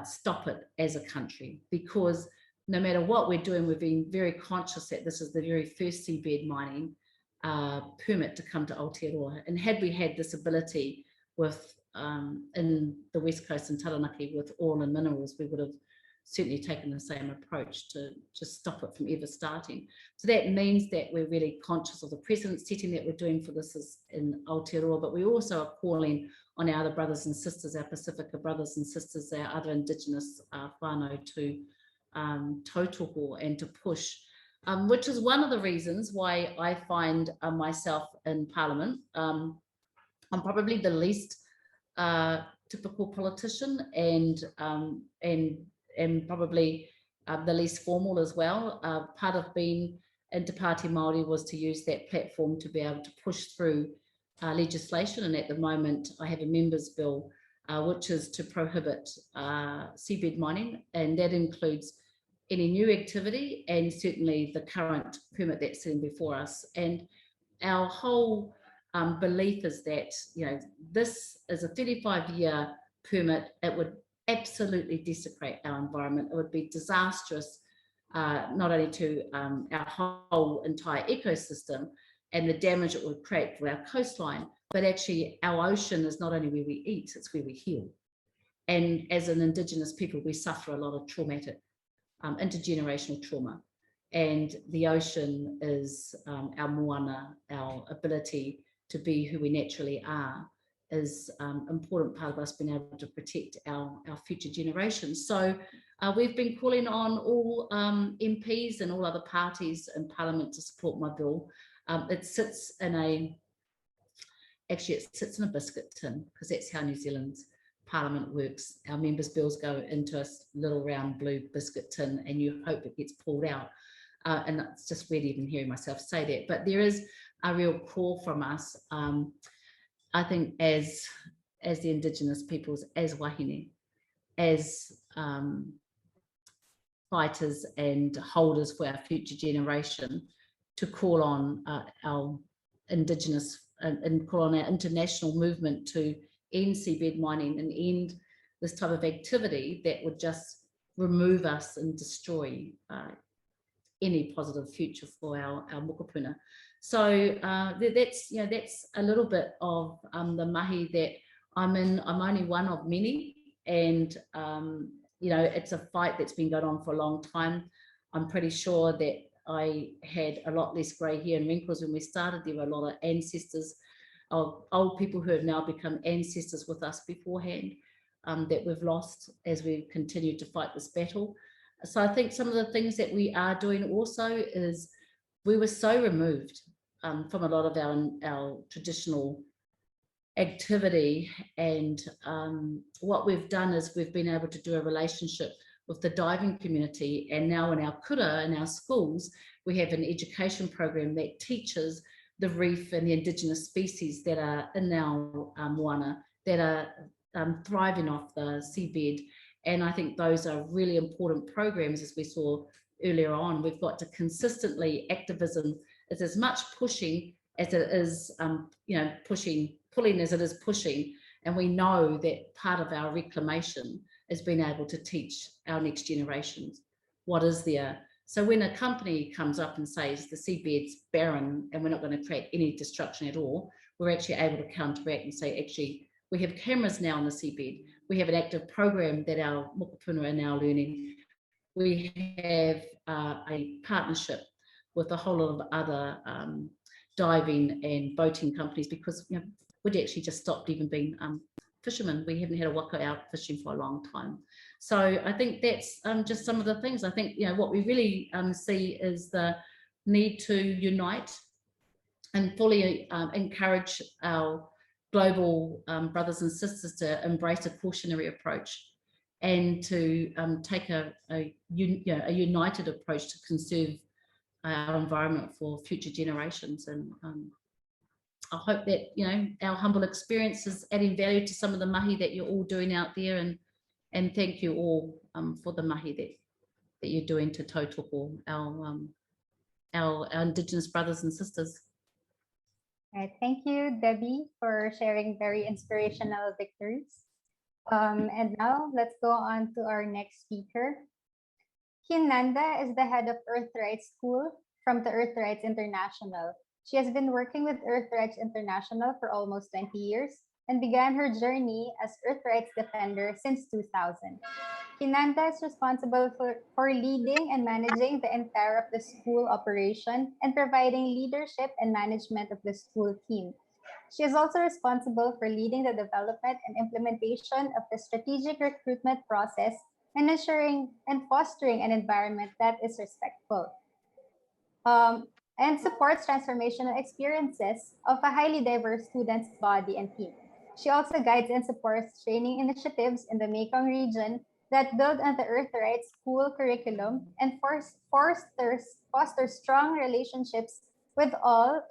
stop it as a country, because no matter what we're doing, we've been very conscious that this is the very first seabed mining permit to come to Aotearoa. And had we had this ability with in the West Coast and Taranaki with oil and minerals, we would have certainly taken the same approach to just stop it from ever starting. So that means that we're really conscious of the precedent setting that we're doing for this is in Aotearoa, but we also are calling on our other brothers and sisters, our Pacifica brothers and sisters, our other Indigenous whānau to tautoko and to push, which is one of the reasons why I find myself in Parliament. I'm probably the least typical politician and probably the least formal as well. Part of being Inter-Party Māori was to use that platform to be able to push through legislation, and at the moment I have a members bill which is to prohibit seabed mining, and that includes any new activity and certainly the current permit that's sitting before us. And our whole belief is that, you know, this is a 35-year permit. It would absolutely desecrate our environment. It would be disastrous, not only to our whole entire ecosystem and the damage it would create for our coastline, but actually our ocean is not only where we eat, it's where we heal. And as an Indigenous people, we suffer a lot of traumatic, intergenerational trauma. And the ocean is our moana, our ability to be who we naturally are, is an important part of us being able to protect our future generations. So we've been calling on all MPs and all other parties in Parliament to support my bill. It sits in a biscuit tin, because that's how New Zealand's Parliament works. Our members' bills go into a little round blue biscuit tin and you hope it gets pulled out. And it's just weird even hearing myself say that, but there is a real call from us, I think, as the Indigenous peoples, as wahine, as fighters and holders for our future generation, to call on our Indigenous and call on our international movement to end seabed mining and end this type of activity that would just remove us and destroy any positive future for our mokopuna. So that's a little bit of the mahi that I'm in. I'm only one of many, and it's a fight that's been going on for a long time. I'm pretty sure that I had a lot less grey hair and wrinkles when we started. There were a lot of ancestors, of old people who have now become ancestors with us beforehand, that we've lost as we continue to fight this battle. So I think some of the things that we are doing also is we were so removed from a lot of our traditional activity, and what we've done is we've been able to do a relationship with the diving community, and now in our kura, in our schools, we have an education program that teaches the reef and the indigenous species that are in our moana, that are thriving off the seabed. And I think those are really important programs, as we saw earlier on. We've got to consistently, activism is as much pushing as it is, pulling as it is pushing. And we know that part of our reclamation is being able to teach our next generations what is there. So when a company comes up and says the seabed's barren and we're not going to create any destruction at all, we're actually able to counteract and say, actually, we have cameras now on the seabed. We have an active program that our mokopuna are now learning. We have a partnership with a whole lot of other diving and boating companies, because we'd actually just stopped even being fishermen. We haven't had a waka out fishing for a long time. So I think that's just some of the things. I think what we really see is the need to unite and fully encourage our global brothers and sisters to embrace a cautionary approach, and to take a united approach to conserve our environment for future generations. And I hope that our humble experience is adding value to some of the mahi that you're all doing out there, and thank you all for the mahi that you're doing to tautoko, our Indigenous brothers and sisters. All right, thank you, Debbie, for sharing very inspirational victories. And now let's go on to our next speaker. Khin Nanda is the head of EarthRights School from the EarthRights International. She has been working with EarthRights International for almost 20 years and began her journey as EarthRights defender since 2000. Khin Nanda is responsible for leading and managing the entire of the school operation and providing leadership and management of the school team. She is also responsible for leading the development and implementation of the strategic recruitment process and ensuring and fostering an environment that is respectful, and supports transformational experiences of a highly diverse students' body and team. She also guides and supports training initiatives in the Mekong region that build on the EarthRights school curriculum and fosters strong relationships with all,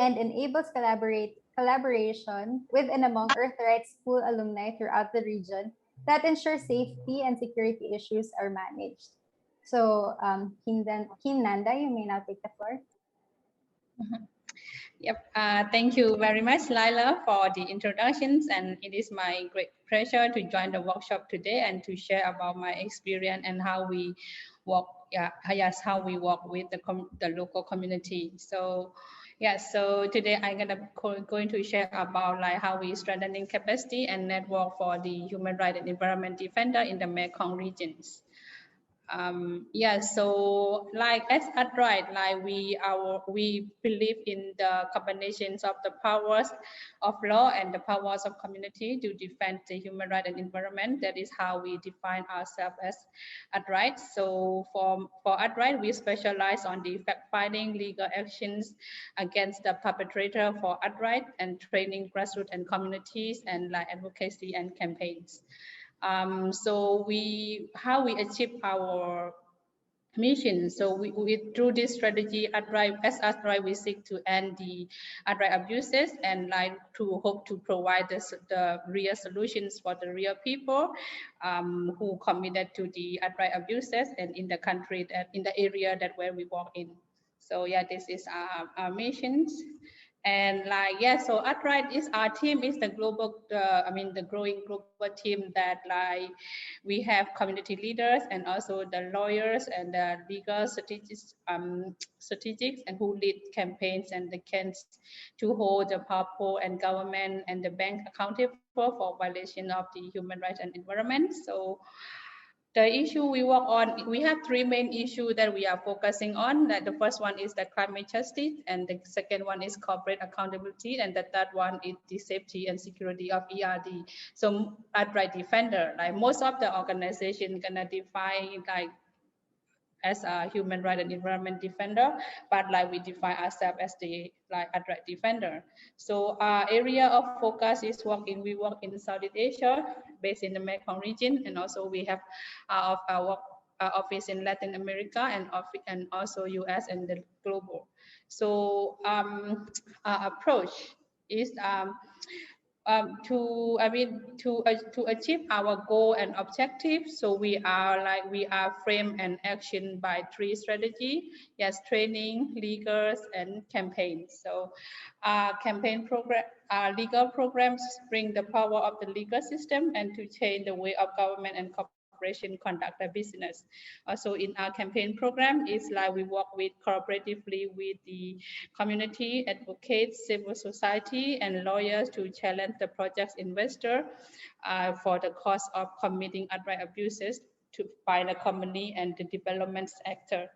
and enables collaboration with and among EarthRights school alumni throughout the region that ensure safety and security issues are managed. So, Khin Nanda, you may now take the floor. Yep. Thank you very much, Laila, for the introductions, and it is my great pleasure to join the workshop today and to share about my experience and how we work. How we work with the local community. So, so today I'm going to share about how we strengthening capacity and network for the human rights and environment defender in the Mekong regions. So as EarthRights, we believe in the combinations of the powers of law and the powers of community to defend the human rights and environment. That is how we define ourselves as EarthRights. So for EarthRights, we specialize on the fact-finding legal actions against the perpetrator for EarthRights and training grassroots and communities and advocacy and campaigns. So how we achieve our mission. So we through this strategy, as EarthRights, we seek to end the EarthRights abuses and to hope to provide the real solutions for the real people who committed to the EarthRights abuses and in the country, in the area where we work in. So this is our missions. And like, yeah, so EarthRights is our team is the global, the growing global team that like we have community leaders and also the lawyers and the legal strategists, and who lead campaigns and the cans to hold the powerful and government and the bank accountable for violation of the human rights and environment. So the issue we work on, we have three main issues that we are focusing on. That the first one is the climate justice, and the second one is corporate accountability, and the third one is the safety and security of ERD. So EarthRights Defender, like most of the organization gonna define like as a human rights and environment defender, but like we define ourselves as the like EarthRights Defender. So our area of focus is we work in Southeast Asia, based in the Mekong region, and also we have our office in Latin America and also US and the global. So our approach is to achieve our goal and objective. So we are frame and action by three strategy. Yes, training, legals, and campaigns. So campaign program, legal programs bring the power of the legal system and to change the way of government and corporation conduct their business. Also in our campaign program is like we work with cooperatively with the community, advocates, civil society, and lawyers to challenge the project's investor for the cost of committing outright abuses to by the company and the development sector.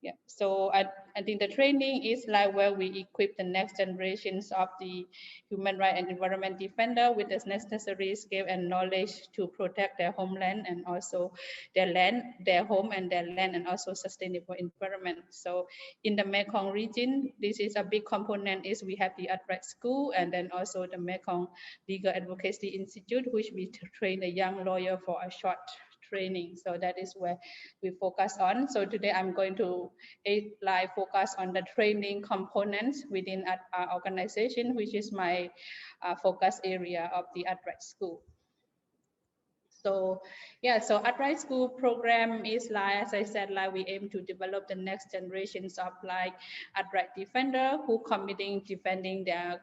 Yeah, so I think the training is like where we equip the next generations of the human rights and environment defender with the necessary skill and knowledge to protect their homeland and also their land, their home and their land, and also sustainable environment. So in the Mekong region, this is a big component is we have the EarthRights School and then also the Mekong Legal Advocacy Institute, which we train a young lawyer for a short training. So that is where we focus on. So today I'm going to focus on the training components within our organization, which is my focus area of the EarthRights School. So yeah, so EarthRights School program is like, as I said, like we aim to develop the next generations of like EarthRights defender who committing defending their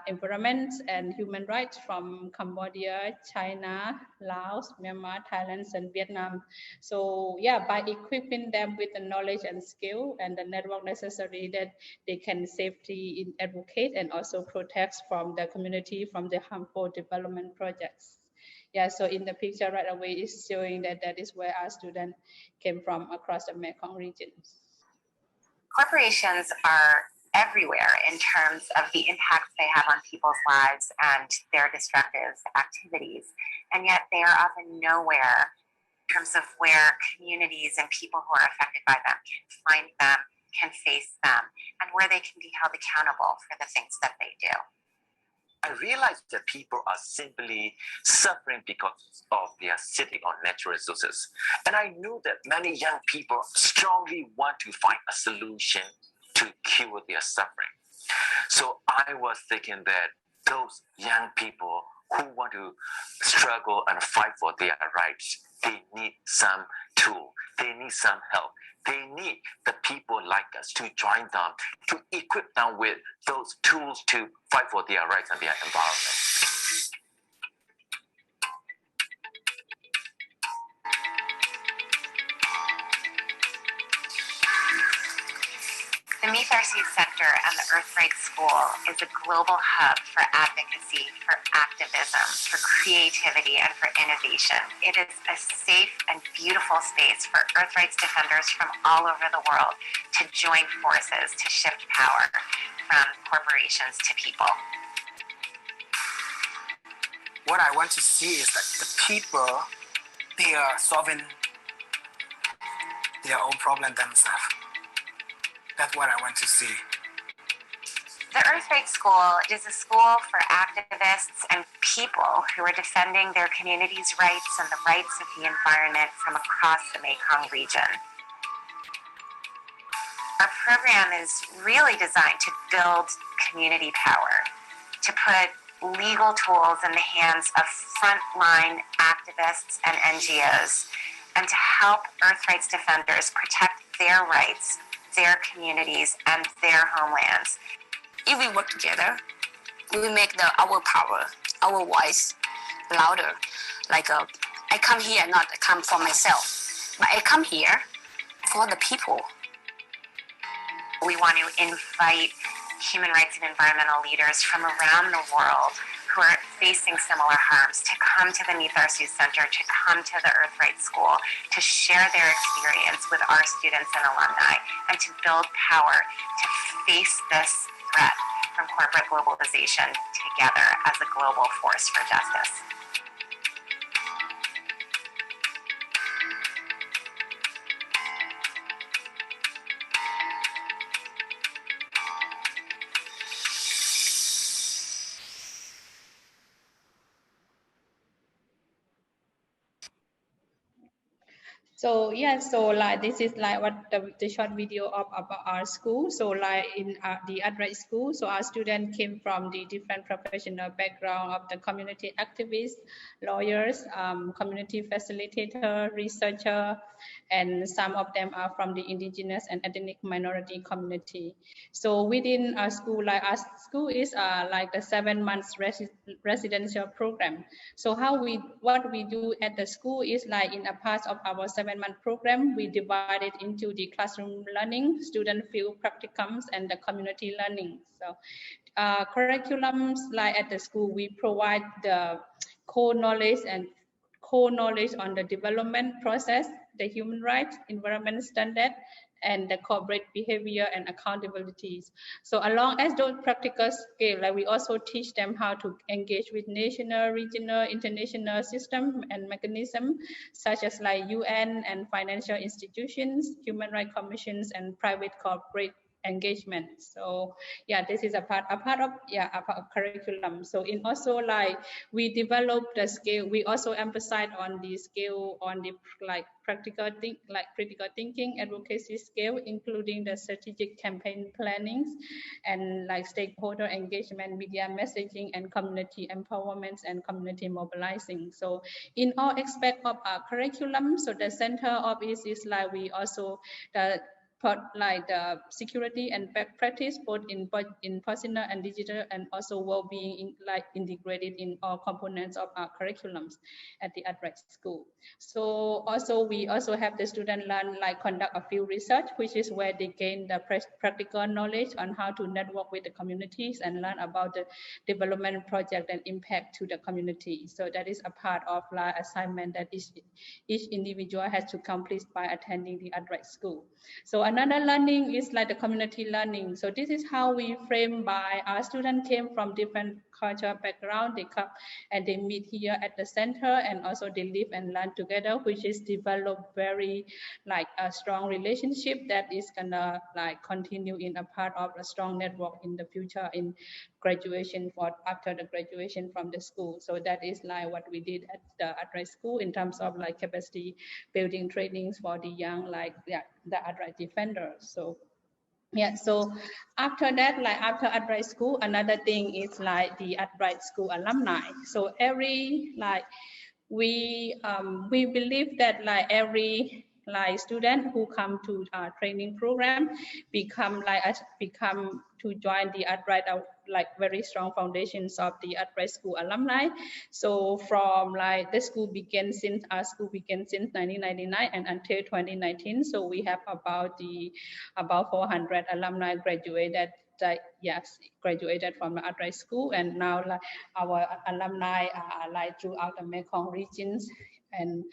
environment and human rights from Cambodia, China, Laos, Myanmar, Thailand, and Vietnam. So yeah, by equipping them with the knowledge and skill and the network necessary that they can safely advocate and also protect from the community from the harmful development projects. Yeah, so in the picture right away is showing that that is where our students came from across the Mekong region. Corporations are everywhere in terms of the impacts they have on people's lives and their destructive activities. And yet they are often nowhere in terms of where communities and people who are affected by them can find them, can face them, and where they can be held accountable for the things that they do. I realized that people are simply suffering because of their sitting on natural resources. And I knew that many young people strongly want to find a solution to cure their suffering. So I was thinking that those young people who want to struggle and fight for their rights, they need some tool, they need some help. They need the people like us to join them, to equip them with those tools to fight for their rights and their environment. The METHRC Center and the EarthRights School is a global hub for advocacy, for activism, for creativity, and for innovation. It is a safe and beautiful space for EarthRights defenders from all over the world to join forces to shift power from corporations to people. What I want to see is that the people, they are solving their own problem themselves. That's what I want to see. The EarthRights School is a school for activists and people who are defending their community's rights and the rights of the environment from across the Mekong region. Our program is really designed to build community power, to put legal tools in the hands of frontline activists and NGOs, and to help EarthRights defenders protect their rights, their communities, and their homelands. if we work together, we make our power, our voice louder. Like I come here not come for myself, but I come here for the people. We want to invite human rights and environmental leaders from around the world who are facing similar harms to come to the Meet Our Sioux Center, to come to the EarthRights School, to share their experience with our students and alumni, and to build power to face this threat from corporate globalization together as a global force for justice. So yeah, so like this is like what the short video of about our school. So like in the EarthRights school, so our students came from the different professional background of the community activists, lawyers, community facilitator, researcher, and some of them are from the indigenous and ethnic minority community. So within our school, like our school is like the 7 months residential program. So what we do at the school is like in a part of our 7-month program, we divide it into the classroom learning, student field practicums, and the community learning. So curriculums like at the school, we provide the core knowledge on the development process, the human rights, environment standard, and the corporate behavior and accountabilities. So along as those practical skills, like we also teach them how to engage with national, regional, international system and mechanism, such as like UN and financial institutions, human rights commissions, and private corporate engagement. So yeah, this is a part of curriculum. So in also like we develop the skill, we also emphasize on the skill on the like critical thinking, advocacy skill, including the strategic campaign planning and like stakeholder engagement, media messaging, and community empowerment and community mobilizing. So in all aspects of our curriculum, so the center of it is like we also like the security and practice both in personal and digital, and also well-being like integrated in all components of our curriculums at the EarthRights school. So also we also have the student learn like conduct a field research, which is where they gain the practical knowledge on how to network with the communities and learn about the development project and impact to the community. So that is a part of like assignment that each individual has to complete by attending the EarthRights school. So another learning is like the community learning. So this is how we frame by our students came from different cultural background. They come and they meet here at the center, and also they live and learn together, which is develop very like a strong relationship that is gonna like continue in a part of a strong network in the future in graduation for after the graduation from the school. So that is like what we did at the EarthRights school in terms of like capacity building trainings for the young like the EarthRights defenders. So yeah, so after that, like after EarthRights school, another thing is like the EarthRights school alumni. So every like we believe that like every like student who come to our training program become to join the EarthRights like very strong foundations of the EarthRights school alumni. So from like the school began since our school began since 1999 and until 2019. So we have about 400 alumni graduated. Yes, graduated from the EarthRights school, and now like our alumni are like throughout the Mekong regions and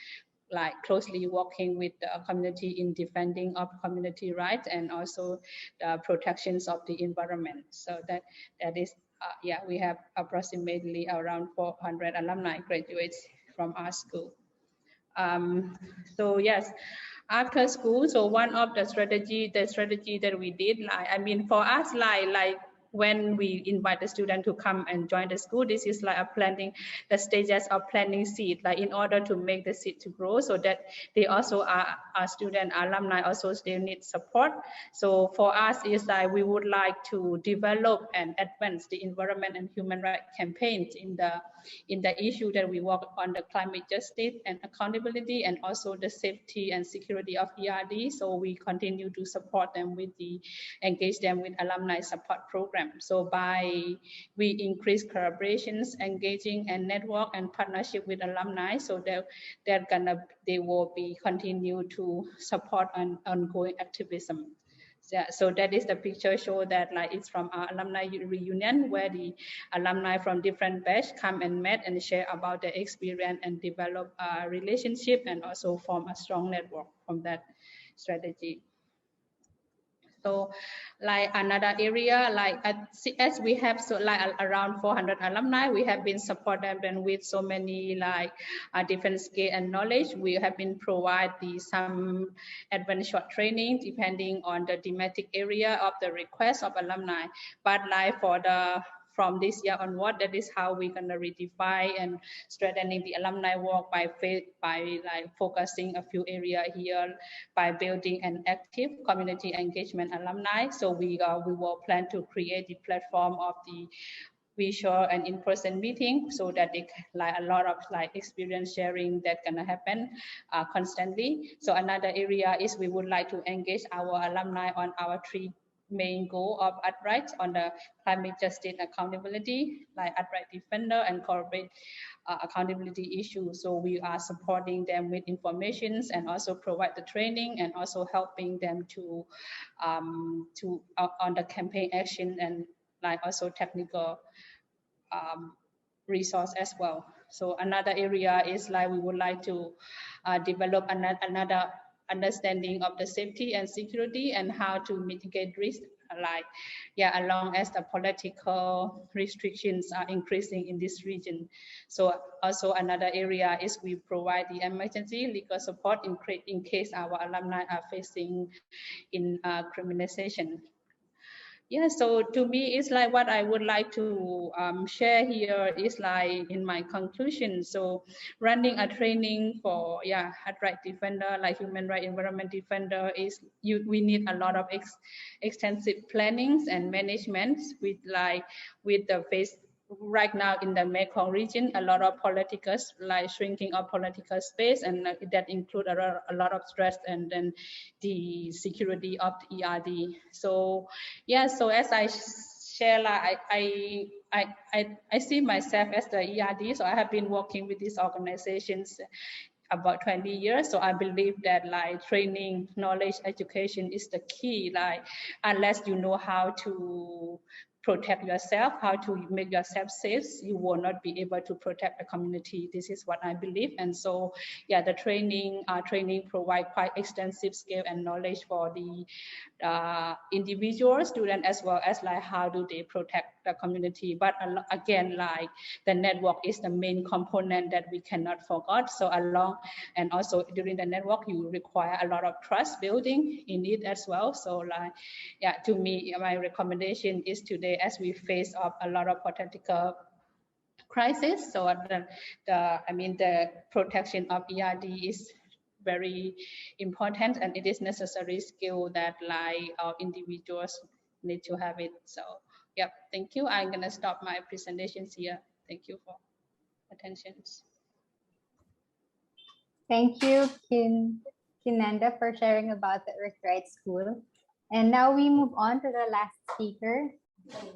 like closely working with the community in defending of community rights and also the protections of the environment. So that is yeah, we have approximately around 400 alumni graduates from our school. So yes, after school, so one of the strategy that we did, like I mean for us, like when we invite the student to come and join the school, this is like a planting the stages of planting seed, like in order to make the seed to grow, so that they also are our student alumni also still need support. So for us is like we would like to develop and advance the environment and human rights campaigns in the issue that we work on, the climate justice and accountability, and also the safety and security of ERD. So we continue to support them with engage them with alumni support program. program. So we increase collaborations, engaging and network and partnership with alumni, so that they will be continue to support ongoing activism. Yeah, so that is the picture show that like it's from our alumni reunion, where the alumni from different batch come and met and share about their experience and develop a relationship and also form a strong network from that strategy. So like another area, like as we have so like around 400 alumni, we have been supporting them with so many like different skill and knowledge. We have been providing some advanced short training depending on the thematic area of the request of alumni. But like from this year onward, that is how we're gonna redefine and strengthening the alumni work by like focusing a few areas here, by building an active community engagement alumni. So we will plan to create the platform of the visual and in-person meeting, so that they like a lot of like experience sharing that gonna happen constantly. So another area is we would like to engage our alumni on our 3 main goal of EarthRights on the climate justice accountability, like EarthRight defender and corporate accountability issues. So we are supporting them with informations and also provide the training and also helping them to on the campaign action and like also technical resource as well. So another area is like we would like to develop another understanding of the safety and security and how to mitigate risk, like along as the political restrictions are increasing in this region. So also another area is we provide the emergency legal support in case our alumni are facing in criminalization. Yeah, so to me, it's like what I would like to share here is like in my conclusion. So running a training for EarthRight defender, like human right environment defender, is we need a lot of extensive plannings and management with the face. Right now in the Mekong region, a lot of political, like shrinking of political space, and that include a lot of stress and then the security of the ERD. So so as I share, like I see myself as the ERD, so I have been working with these organizations about 20 years. So I believe that like training, knowledge, education is the key. Like unless you know how to protect yourself, how to make yourself safe, you will not be able to protect the community. This is what I believe. And so the training provide quite extensive skill and knowledge for the individual student, as well as like how do they protect the community. But again, like the network is the main component that we cannot forget. So along and also during the network, you require a lot of trust building in it as well. So like to me, my recommendation is today, as we face up a lot of political crisis, so the protection of ERD is very important, and it is necessary skill that like our individuals need to have it. So thank you. I'm gonna stop my presentations here. Thank you for attention. Thank you, Nanda, for sharing about the EarthRights School. And now we move on to the last speaker.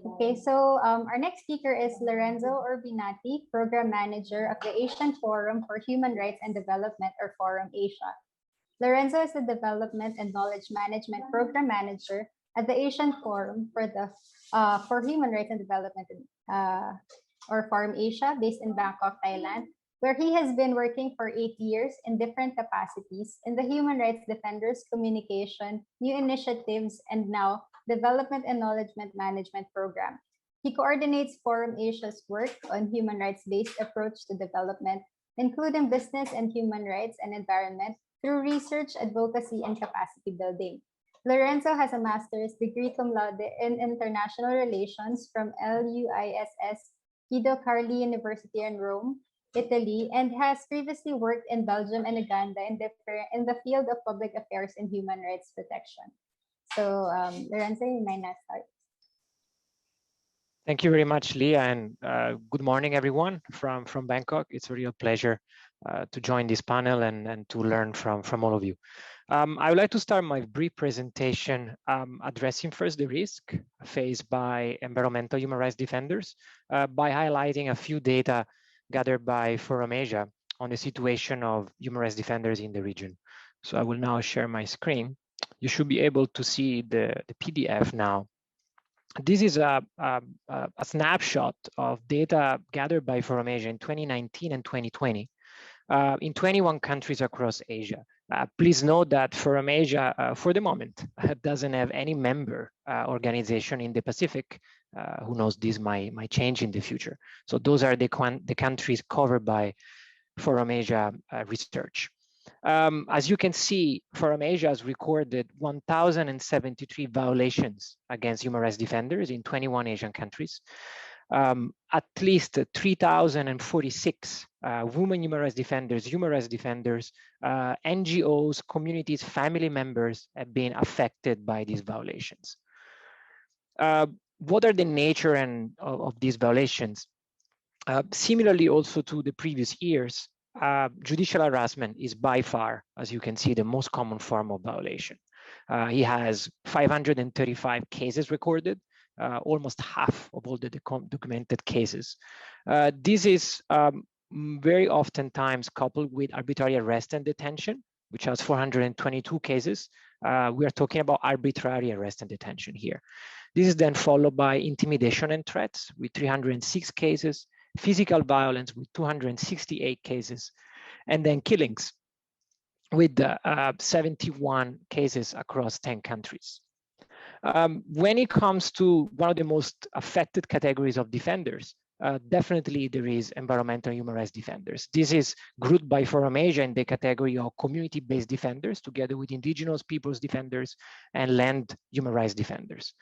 Okay, so our next speaker is Lorenzo Urbinati, Program Manager of the Asian Forum for Human Rights and Development, or Forum Asia. Lorenzo is the Development and Knowledge Management Program Manager at the Asian Forum for Human Rights and Development, or Forum Asia, based in Bangkok, Thailand, where he has been working for 8 years in different capacities in the Human Rights Defenders Communication, New Initiatives, and now Development and Knowledge Management Program. He coordinates Forum Asia's work on human rights-based approach to development, including business and human rights and environment, through research, advocacy, and capacity building. Lorenzo has a master's degree cum laude in international relations from LUISS Guido Carli University in Rome, Italy, and has previously worked in Belgium and Uganda in the field of public affairs and human rights protection. So, Lorenzo, you may now start. Thank you very much, Leah, and good morning, everyone from Bangkok. It's a real pleasure to join this panel and to learn from all of you. I would like to start my brief presentation addressing first the risk faced by environmental human rights defenders by highlighting a few data gathered by Forum Asia on the situation of human rights defenders in the region. So I will now share my screen. You should be able to see the PDF now. This is a snapshot of data gathered by Forum Asia in 2019 and 2020 in 21 countries across Asia. Please note that Forum Asia, for the moment, doesn't have any member organization in the Pacific. Who knows, this might change in the future. So those are the countries covered by Forum Asia research. As you can see, Forum Asia has recorded 1,073 violations against human rights defenders in 21 Asian countries. At least 3,046 women human rights defenders, NGOs, communities, family members have been affected by these violations. What are the nature of these violations? Similarly, also to the previous years, judicial harassment is by far, as you can see, the most common form of violation. He has 535 cases recorded, almost half of all the documented cases. This is very oftentimes coupled with arbitrary arrest and detention, which has 422 cases. We are talking about arbitrary arrest and detention here. This is then followed by intimidation and threats with 306 cases, physical violence with 268 cases, and then killings with 71 cases across 10 countries. When it comes to one of the most affected categories of defenders, definitely there is environmental human rights defenders. This is grouped by Forum Asia in the category of community-based defenders, together with indigenous peoples defenders and land human rights defenders.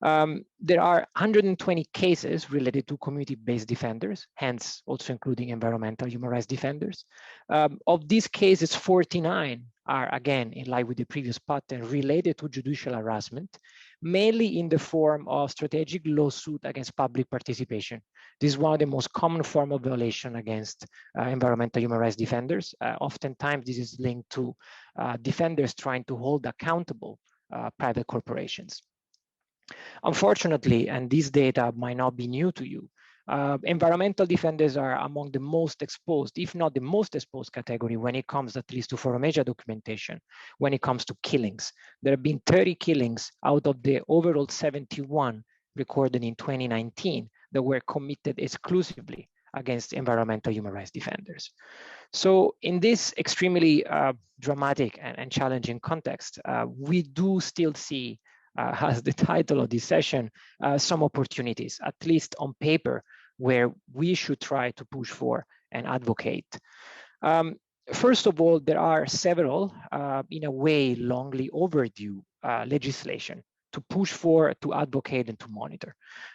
There are 120 cases related to community-based defenders, hence also including environmental human rights defenders. Of these cases, 49 are, again, in line with the previous pattern, related to judicial harassment, mainly in the form of strategic lawsuit against public participation. This is one of the most common form of violation against environmental human rights defenders. Oftentimes, this is linked to defenders trying to hold accountable private corporations. Unfortunately, and these data might not be new to you, environmental defenders are among the most exposed, if not the most exposed category when it comes at least to Forum Asia documentation, when it comes to killings. There have been 30 killings out of the overall 71 recorded in 2019 that were committed exclusively against environmental human rights defenders. So in this extremely dramatic and challenging context, we do still see, as the title of this session, some opportunities, at least on paper, where we should try to push for and advocate. First of all, there are several, in a way, longly overdue legislation to push for, to advocate, and to monitor.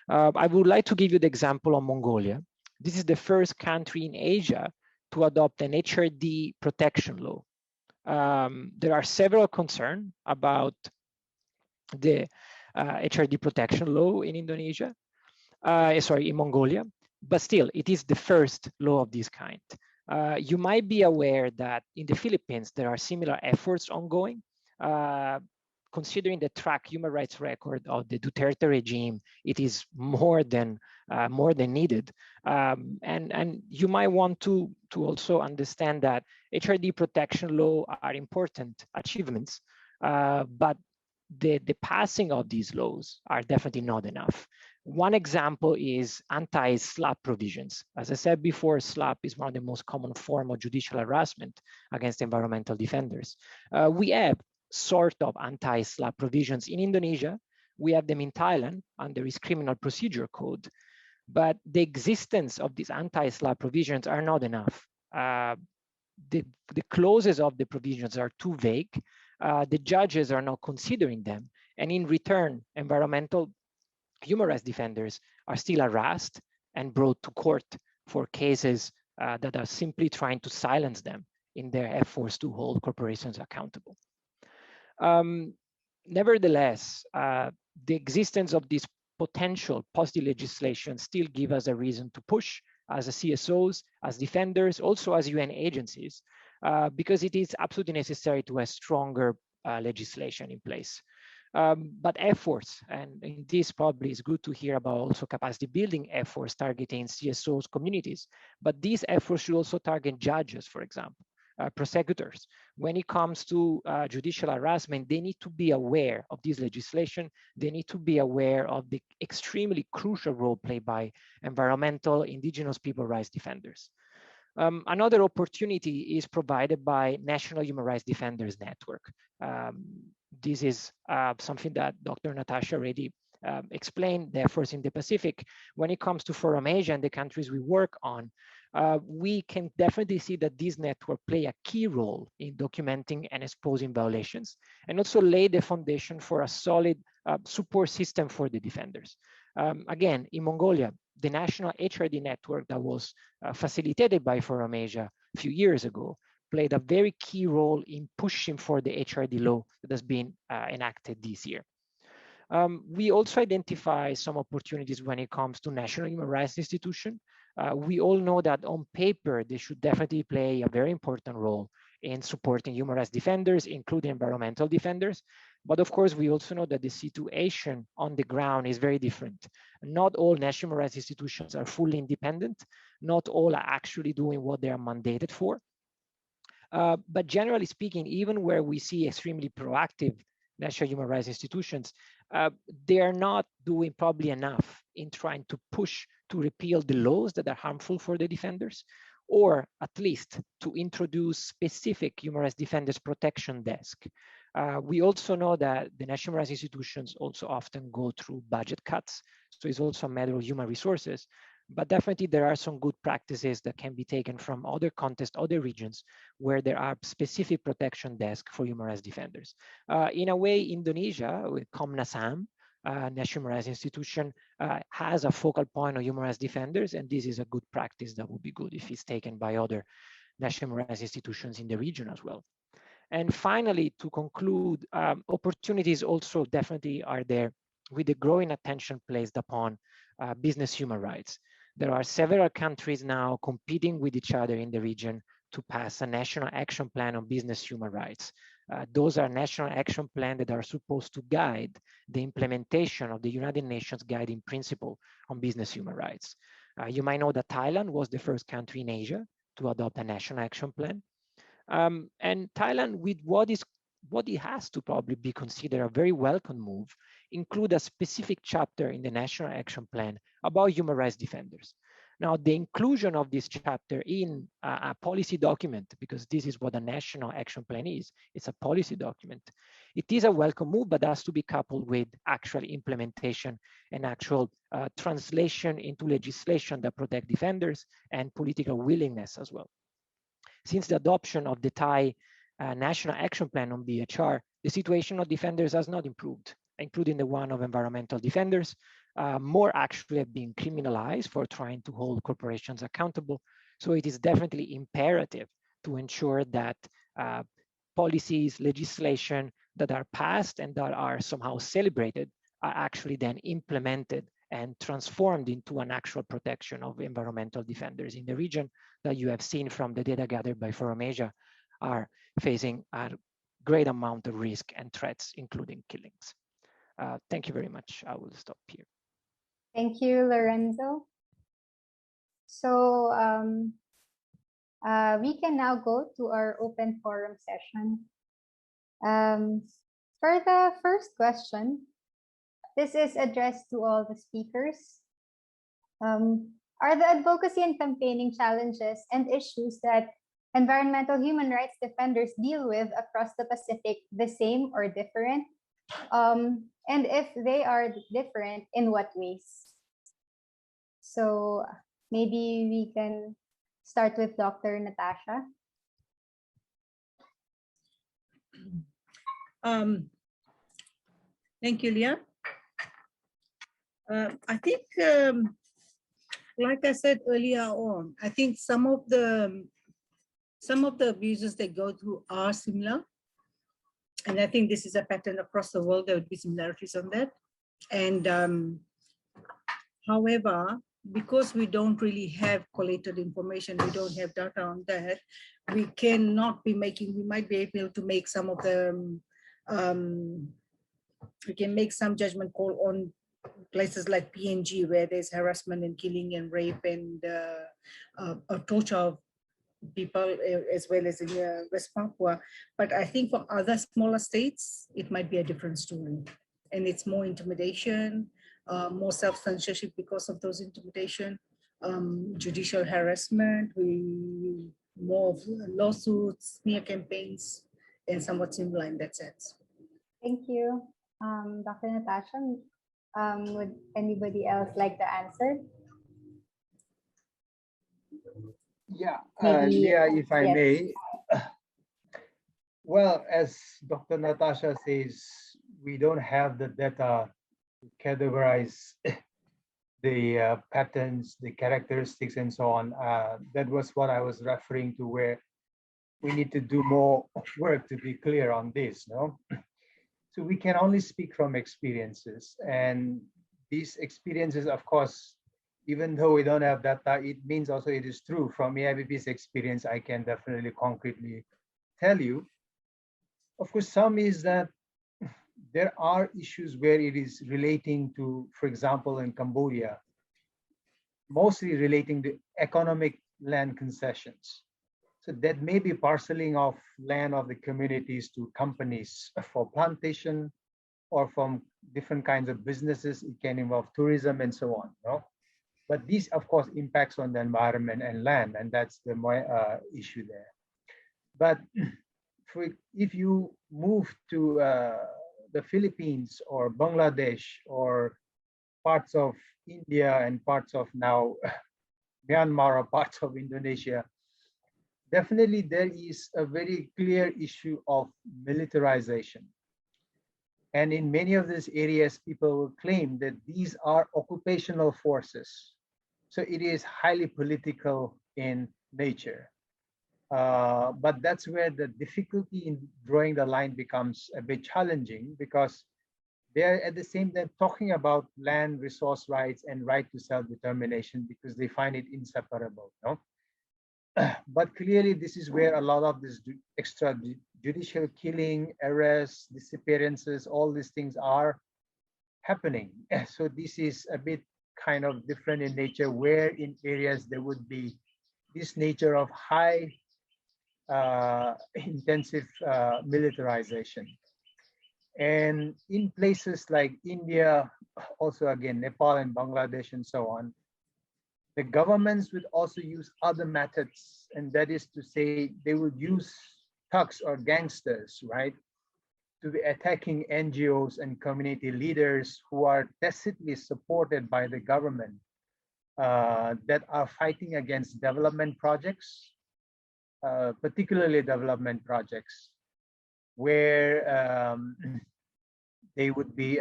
I would like to give you the example of Mongolia. This is the first country in Asia to adopt an HRD protection law. There are several concerns about the HRD protection law in Indonesia, in Mongolia, but still it is the first law of this kind. You might be aware that in the Philippines, there are similar efforts ongoing. Considering the track human rights record of the Duterte regime, it is more than needed. And you might want to also understand that HRD protection law are important achievements, but the passing of these laws are definitely not enough. One example is anti-SLAPP provisions. As I said before, SLAPP is one of the most common form of judicial harassment against environmental defenders. We have sort of anti-SLAPP provisions in Indonesia. We have them in Thailand under its criminal procedure code. But the existence of these anti-SLAPP provisions are not enough. The clauses of the provisions are too vague. The judges are not considering them. And in return, environmental human rights defenders are still harassed and brought to court for cases that are simply trying to silence them in their efforts to hold corporations accountable. Nevertheless, the existence of this potential positive legislation still give us a reason to push as CSOs, as defenders, also as UN agencies, because it is absolutely necessary to have stronger legislation in place. But efforts, and in this probably is good to hear about also capacity building efforts targeting CSOs communities, but these efforts should also target judges, for example, prosecutors. When it comes to judicial harassment, they need to be aware of this legislation. They need to be aware of the extremely crucial role played by environmental, indigenous people rights defenders. Another opportunity is provided by National Human Rights Defenders Network. This is something that Dr. Natasha already explained, the efforts in the Pacific. When it comes to Forum Asia and the countries we work on, we can definitely see that this network play a key role in documenting and exposing violations, and also lay the foundation for a solid support system for the defenders. Again, in Mongolia, the national HRD network that was facilitated by Forum Asia a few years ago played a very key role in pushing for the HRD law that has been enacted this year. We also identify some opportunities when it comes to national human rights institutions. We all know that on paper, they should definitely play a very important role in supporting human rights defenders, including environmental defenders. But of course, we also know that the situation on the ground is very different. Not all national human rights institutions are fully independent. Not all are actually doing what they are mandated for. But generally speaking, even where we see extremely proactive national human rights institutions, they are not doing probably enough in trying to push to repeal the laws that are harmful for the defenders, or at least to introduce specific human rights defenders protection desk. We also know that the national human rights institutions also often go through budget cuts. So it's also a matter of human resources. But definitely there are some good practices that can be taken from other contexts, other regions, where there are specific protection desks for human rights defenders. In a way, Indonesia, with Komnas HAM, National Human Rights Institution, has a focal point on human rights defenders, and this is a good practice that would be good if it's taken by other national human rights institutions in the region as well. And finally, to conclude, opportunities also definitely are there with the growing attention placed upon business human rights. There are several countries now competing with each other in the region to pass a national action plan on business human rights. Those are national action plans that are supposed to guide the implementation of the United Nations guiding principle on business human rights. You might know that Thailand was the first country in Asia to adopt a national action plan. And Thailand, with what it has to probably be considered a very welcome move, include a specific chapter in the National Action Plan about human rights defenders. Now, the inclusion of this chapter in a policy document, because this is what a National Action Plan is, it's a policy document. It is a welcome move, but has to be coupled with actual implementation and actual translation into legislation that protect defenders and political willingness as well. Since the adoption of the Thai National Action Plan on BHR, the situation of defenders has not improved, including the one of environmental defenders. More actually have been criminalized for trying to hold corporations accountable. So it is definitely imperative to ensure that policies, legislation that are passed and that are somehow celebrated are actually then implemented and transformed into an actual protection of environmental defenders in the region that you have seen from the data gathered by Forum Asia are facing a great amount of risk and threats, including killings. Thank you very much. I will stop here. Thank you, Lorenzo. So we can now go to our open forum session. For the first question, this is addressed to all the speakers. Are the advocacy and campaigning challenges and issues that environmental human rights defenders deal with across the Pacific the same or different? And if they are different, in what ways? So maybe we can start with Dr. Natasha. Thank you, Leah. I think, like I said earlier on, I think some of the abuses they go through are similar. And I think this is a pattern across the world. There would be similarities on that. And however, because we don't really have collated information, we don't have data on that, we cannot be making, we might be able to make some of the, we can make some judgment call on places like PNG where there's harassment and killing and rape and torture of people, as well as in West Papua. But I think for other smaller states, it might be a different story. And it's more intimidation, more self-censorship because of those intimidation, judicial harassment, more of lawsuits, smear campaigns, and somewhat similar in that sense. Thank you. Dr. Natasha, would anybody else like to answer? Yeah, Maybe, Leah, if I yes. may. Well, as Dr. Natasha says, we don't have the data to categorize the patterns, the characteristics, and so on. That was what I was referring to, where we need to do more work to be clear on this, no? So we can only speak from experiences, and these experiences, of course, even though we don't have data, it means also it is true. From AIPP's experience, I can definitely concretely tell you. Of course, some is that there are issues where it is relating to, for example, in Cambodia, mostly relating to economic land concessions. So that may be parceling of land of the communities to companies for plantation or from different kinds of businesses. It can involve tourism and so on. No? But this, of course, impacts on the environment and land, and that's the issue there. But if you move to the Philippines or Bangladesh or parts of India and parts of now Myanmar or parts of Indonesia, definitely there is a very clear issue of militarization. And in many of these areas, people will claim that these are occupational forces. So it is highly political in nature. But that's where the difficulty in drawing the line becomes a bit challenging, because they're at the same time talking about land resource rights and right to self-determination because they find it inseparable. No? But clearly, this is where a lot of this extrajudicial killing, arrests, disappearances, all these things are happening. So this is a bit kind of different in nature, where in areas there would be this nature of high intensive militarization. And in places like India, also again, Nepal and Bangladesh and so on, the governments would also use other methods, and that is to say they would use thugs or gangsters, right, to be attacking NGOs and community leaders who are tacitly supported by the government that are fighting against development projects, particularly development projects, where they would be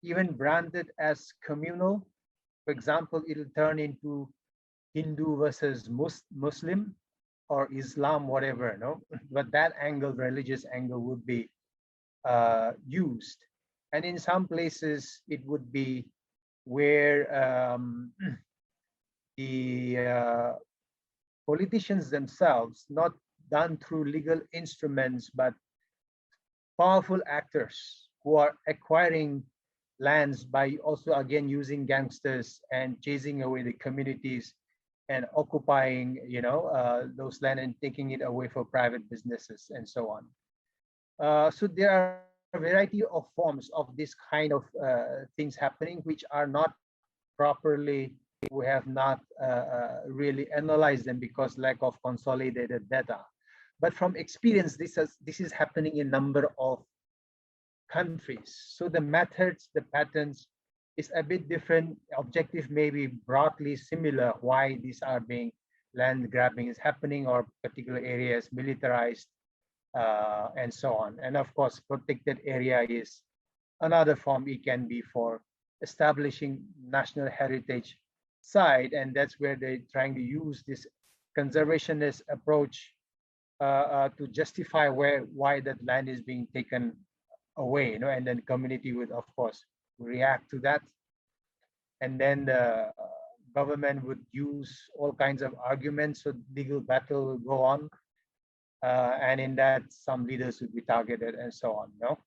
even branded as communal. For example, it'll turn into Hindu versus Muslim or Islam, whatever, no? But that angle, religious angle, would be used. And in some places, it would be where the politicians themselves, not done through legal instruments, but powerful actors who are acquiring lands by also again using gangsters and chasing away the communities and occupying, you know, those land and taking it away for private businesses and so on. So there are a variety of forms of this kind of things happening, which are not properly, we have not really analyzed them because lack of consolidated data. But from experience, this is happening in a number of countries. So the methods, the patterns is a bit different. Objective may be broadly similar, why these are being, land grabbing is happening, or particular areas militarized and so on. And of course, protected area is another form. It can be for establishing national heritage site, and that's where they're trying to use this conservationist approach to justify why that land is being taken away, you know, and then community would of course react to that. and then the government would use all kinds of arguments, so legal battle will go on, and in that some leaders would be targeted and so on. No,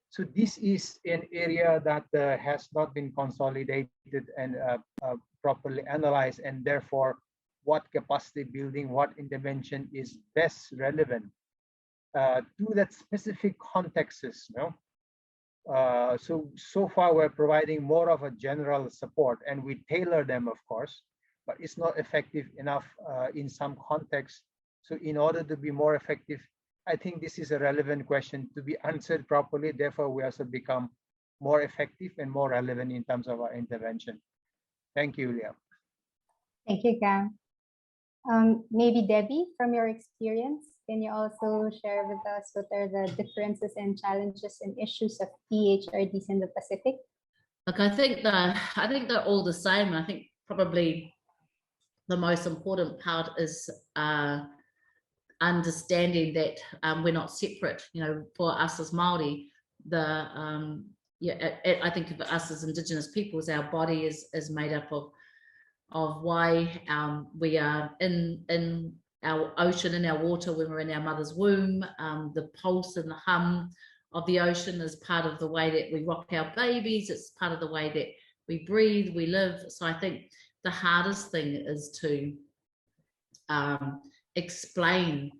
so this is an area that has not been consolidated and properly analyzed, and therefore what capacity building, what intervention is best relevant to that specific contexts. No, so far we're providing more of a general support, and we tailor them, of course, but it's not effective enough in some contexts. So in order to be more effective, I think this is a relevant question to be answered properly. Therefore, we also become more effective and more relevant in terms of our intervention. Thank you, Liam. Thank you, Cam. Maybe Debbie, from your experience, can you also share with us what are the differences and challenges and issues of EHRDs in the Pacific? Look, I think they're all the same. I think probably the most important part is understanding that we're not separate. You know, for us as Māori, I think of us as Indigenous peoples, our body is made up of why we are in our ocean, in our water when we're in our mother's womb. The pulse and the hum of the ocean is part of the way that we rock our babies. It's part of the way that we breathe, we live. So I think the hardest thing is to explain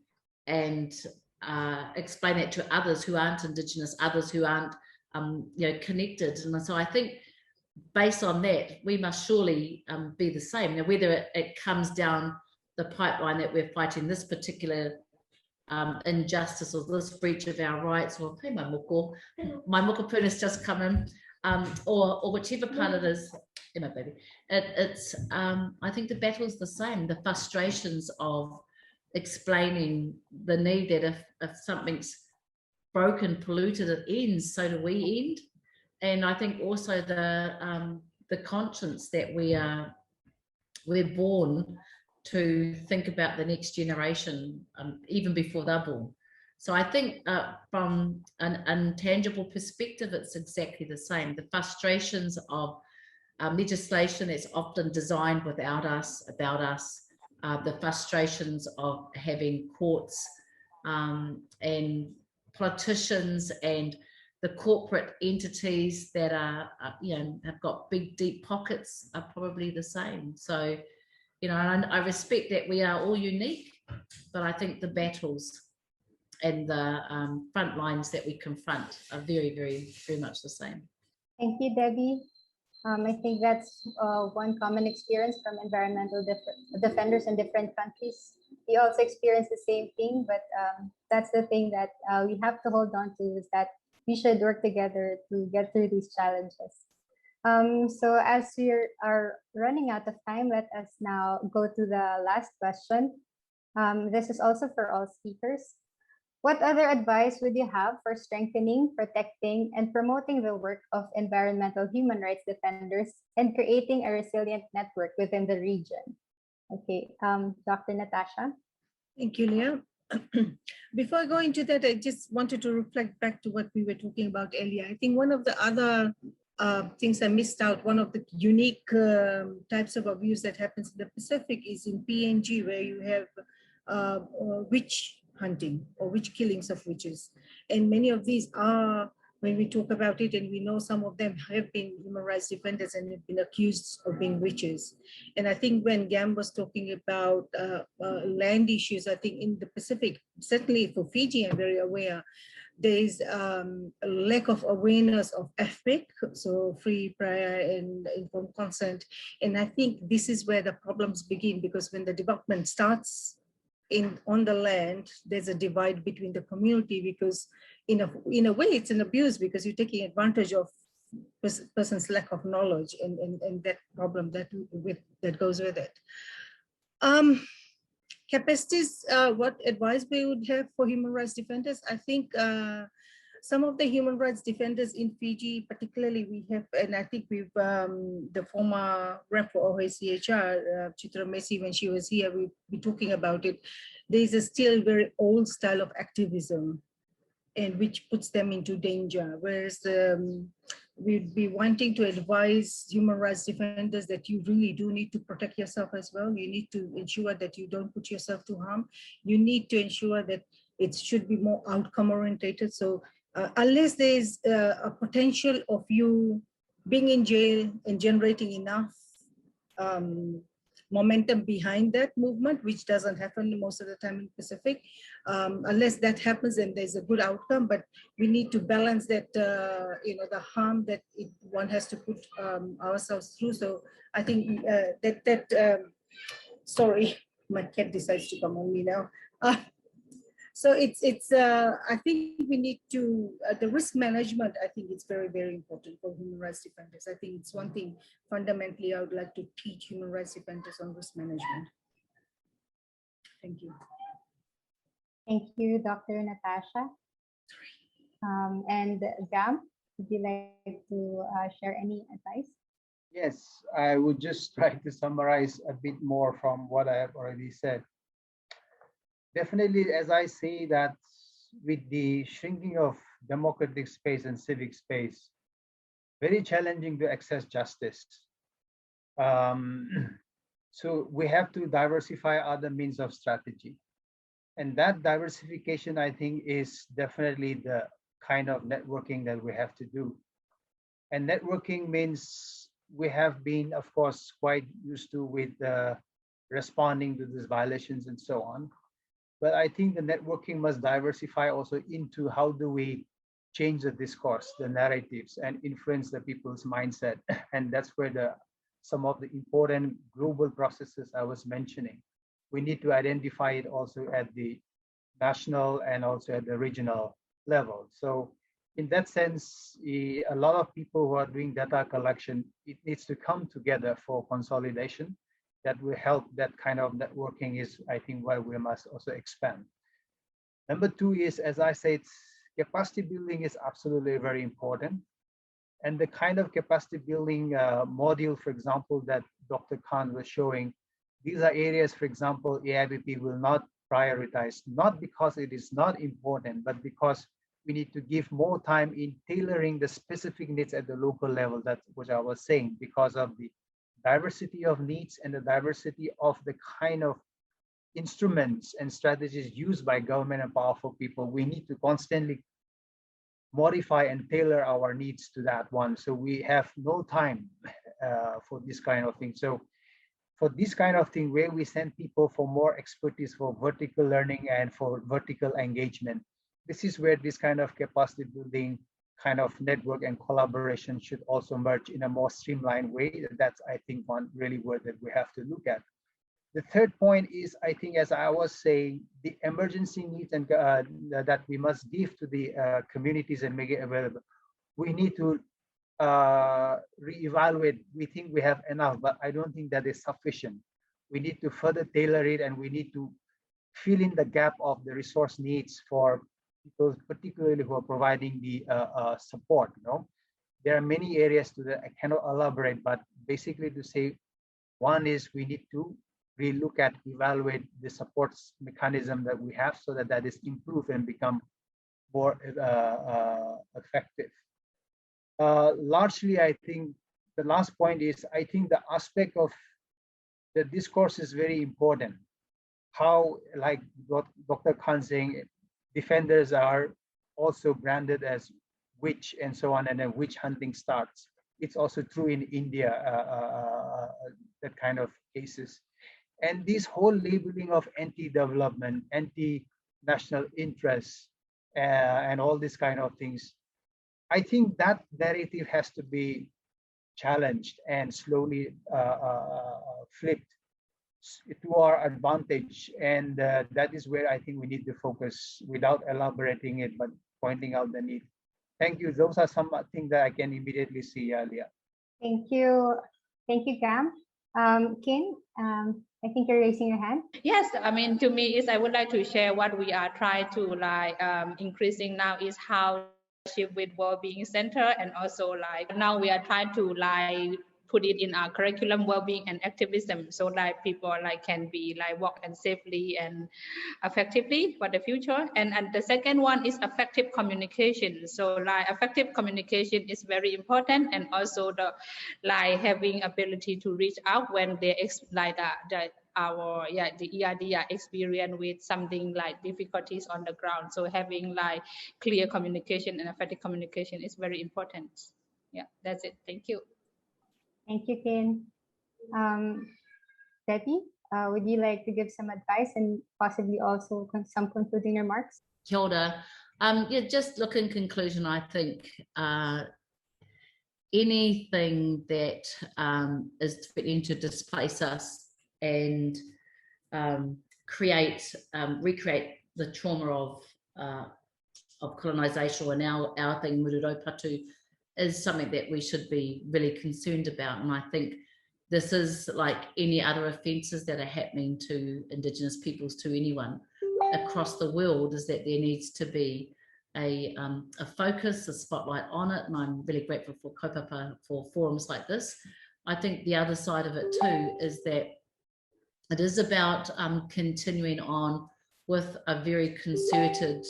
it to others who aren't Indigenous, others who aren't connected. And so I think based on that, we must surely be the same. Now, whether it comes down the pipeline that we're fighting this particular injustice or this breach of our rights, or hey, my moko puna's just come in, or whichever part it is, baby. It's I think the battle's the same. The frustrations of explaining the need that if something's broken, polluted, it ends, so do we end. And I think also the conscience that we're born to think about the next generation even before they're born. So I think from an intangible perspective, it's exactly the same. The frustrations of legislation that's often designed without us, about us, the frustrations of having courts and politicians and the corporate entities that are, have got big, deep pockets are probably the same. So, and I respect that we are all unique, but I think the battles and the front lines that we confront are very, very, very much the same. Thank you, Debbie. I think that's one common experience from environmental defenders in different countries. We also experience the same thing, but that's the thing that we have to hold on to, is that we should work together to get through these challenges. So as we are running out of time, let us now go to the last question. This is also for all speakers. What other advice would you have for strengthening, protecting, and promoting the work of environmental human rights defenders and creating a resilient network within the region? Okay, Dr. Natasha. Thank you, Leah. Before I go into that, I just wanted to reflect back to what we were talking about earlier. I think one of the other things I missed out, one of the unique types of abuse that happens in the Pacific is in PNG, where you have witch hunting or witch killings of witches. And many of these are, when we talk about it, and we know some of them have been human rights defenders and have been accused of being witches. And I think when Gam was talking about land issues, I think in the Pacific, certainly for Fiji, I'm very aware, there is a lack of awareness of FPIC, so free, prior, and informed consent. And I think this is where the problems begin, because when the development starts on the land, there's a divide between the community, because in a way it's an abuse, because you're taking advantage of person's lack of knowledge and that problem that goes with it. Capacities, what advice we would have for human rights defenders? I think some of the human rights defenders in Fiji, particularly, we have, and I think we've, the former rep for OHCHR, Chitra Messi, when she was here, we're talking about it. There's a still very old style of activism, and which puts them into danger. Whereas we'd be wanting to advise human rights defenders that you really do need to protect yourself as well. You need to ensure that you don't put yourself to harm. You need to ensure that it should be more outcome orientated. So unless there's a potential of you being in jail and generating enough momentum behind that movement, which doesn't happen most of the time in Pacific, unless that happens and there's a good outcome, but we need to balance that, the harm that one has to put ourselves through. So I think sorry, my cat decides to come on me now. So I think we need to, the risk management, I think it's very, very important for human rights defenders. I think it's one thing fundamentally I would like to teach human rights defenders on risk management. Thank you. Thank you, Dr. Natasha. And Gam, would you like to share any advice? Yes, I would just try to summarize a bit more from what I have already said. Definitely, as I say, that with the shrinking of democratic space and civic space, very challenging to access justice. So we have to diversify other means of strategy. And that diversification, I think, is definitely the kind of networking that we have to do. And networking means we have been, of course, quite used to with responding to these violations and so on. But I think the networking must diversify also into how do we change the discourse, the narratives, and influence the people's mindset. And that's where some of the important global processes I was mentioning. We need to identify it also at the national and also at the regional level. So in that sense, a lot of people who are doing data collection, it needs to come together for consolidation. That will help. That kind of networking is, I think, why we must also expand. Number two is, as I said, capacity building is absolutely very important. And the kind of capacity building module, for example, that Dr. Khan was showing, these are areas, for example, AIPP will not prioritize, not because it is not important, but because we need to give more time in tailoring the specific needs at the local level. That's what I was saying, because of the diversity of needs and the diversity of the kind of instruments and strategies used by government and powerful people. We need to constantly modify and tailor our needs to that one. So we have no time for this kind of thing. So for this kind of thing, where we send people for more expertise for vertical learning and for vertical engagement, this is where this kind of capacity building kind of network and collaboration should also merge in a more streamlined way. That's, I think, one really word that we have to look at. The third point is, I think, as I was saying, the emergency needs and that we must give to the communities and make it available. We need to reevaluate. We think we have enough, but I don't think that is sufficient. We need to further tailor it, and we need to fill in the gap of the resource needs for people, particularly who are providing the support. There are many areas to that I cannot elaborate, but basically to say, one is we need to relook at, evaluate the support mechanism that we have so that is improved and become more effective. Largely, I think the last point is, I think the aspect of the discourse is very important. How, like Dr. Khan saying, defenders are also branded as witch and so on, and then witch hunting starts. It's also true in India, that kind of cases. And this whole labeling of anti-development, anti-national interests, and all these kind of things, I think that narrative has to be challenged and slowly flipped to our advantage. And that is where I think we need to focus without elaborating it, but pointing out the need. Thank you. Those are some things that I can immediately see, Leah. Thank you. Thank you, Gam. Khin, I think you're raising your hand. Yes, I mean, to me, is I would like to share what we are trying to increasing now is how with well-being center, and also now we are trying to put it in our curriculum, well-being and activism, so like people like can be like work and safely and effectively for the future. And the second one is effective communication. So like effective communication is very important, and also the like having ability to reach out when they like the ERD are experienced with something like difficulties on the ground. So having like clear communication and effective communication is very important. Yeah, that's it. Thank you. Thank you, Khin. Debbie, would you like to give some advice and possibly also some concluding remarks? Kia ora. Yeah, just look, in conclusion, I think anything that is threatening to displace us and recreate the trauma of colonisation, and our thing, Mururo Patu, is something that we should be really concerned about. And I think this is like any other offences that are happening to Indigenous peoples, to anyone across the world, is that there needs to be a focus, a spotlight on it. And I'm really grateful for kaupapa for forums like this. I think the other side of it too is that it is about continuing on with a very concerted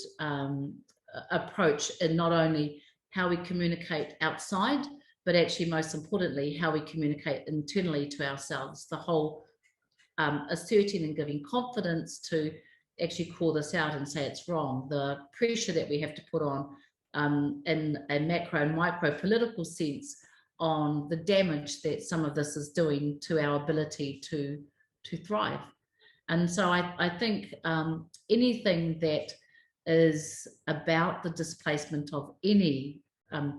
approach in not only how we communicate outside, but actually most importantly, how we communicate internally to ourselves. The whole asserting and giving confidence to actually call this out and say it's wrong. The pressure that we have to put on in a macro and micro political sense on the damage that some of this is doing to our ability to thrive. And so I think anything that is about the displacement of any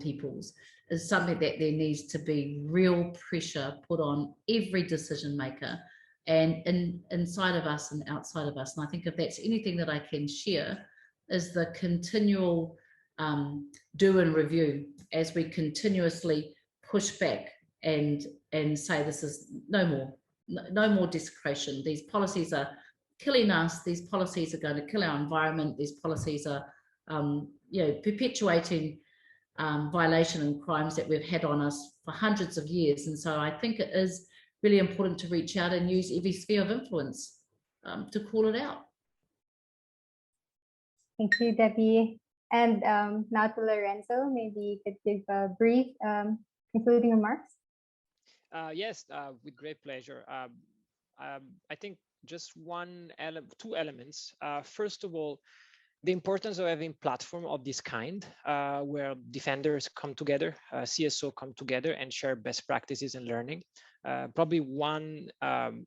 peoples is something that there needs to be real pressure put on every decision maker, and inside of us and outside of us. And I think if that's anything that I can share, is the continual do and review as we continuously push back and say this is no more desecration. These policies are killing us. These policies are going to kill our environment. These policies are perpetuating violation and crimes that we've had on us for hundreds of years. And so I think it is really important to reach out and use every sphere of influence to call it out. Thank you, Debbie. And now to Lorenzo, maybe you could give a brief concluding remarks. Yes, with great pleasure. I think just two elements. First of all, the importance of having platform of this kind, where defenders come together, CSO come together and share best practices and learning. Probably one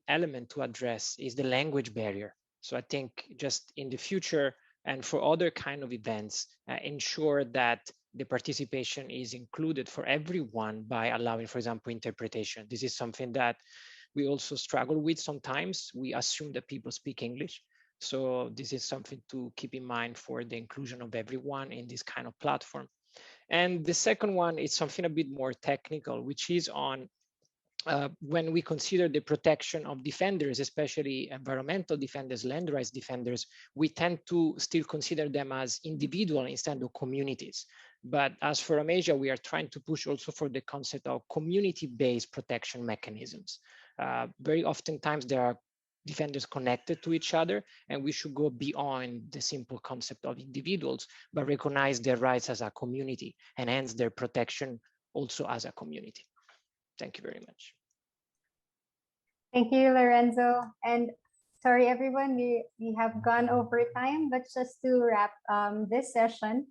element to address is the language barrier. So I think just in the future and for other kind of events, ensure that the participation is included for everyone by allowing, for example, interpretation. This is something that we also struggle with sometimes. We assume that people speak English. So this is something to keep in mind for the inclusion of everyone in this kind of platform. And the second one is something a bit more technical, which is on when we consider the protection of defenders, especially environmental defenders, land rights defenders, we tend to still consider them as individual instead of communities. But as for Asia, we are trying to push also for the concept of community-based protection mechanisms. Very oftentimes there are defenders connected to each other, and we should go beyond the simple concept of individuals, but recognize their rights as a community and hence their protection also as a community. Thank you very much. Thank you, Lorenzo. And sorry, everyone, we have gone over time, but just to wrap this session,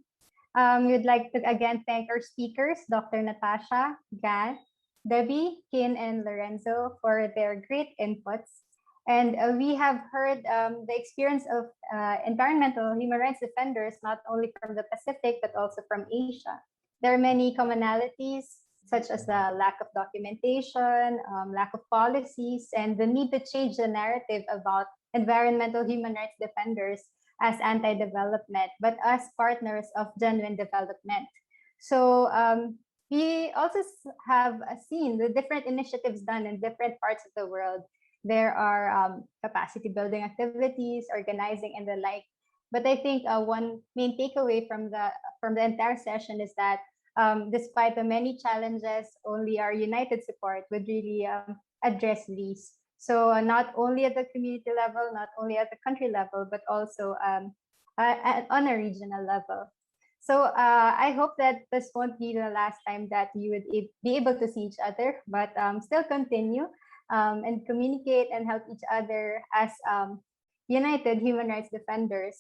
we'd like to again thank our speakers, Dr. Natasha, Gan, Debbie, Khin, and Lorenzo for their great inputs. And we have heard the experience of environmental human rights defenders, not only from the Pacific, but also from Asia. There are many commonalities, such as the lack of documentation, lack of policies, and the need to change the narrative about environmental human rights defenders as anti-development, but as partners of genuine development. So we also have seen the different initiatives done in different parts of the world. There are capacity building activities, organizing, and the like. But I think one main takeaway from the entire session is that Despite the many challenges, only our united support would really address these. So not only at the community level, not only at the country level, but also on a regional level. So I hope that this won't be the last time that you would be able to see each other, but still continue and communicate and help each other as united human rights defenders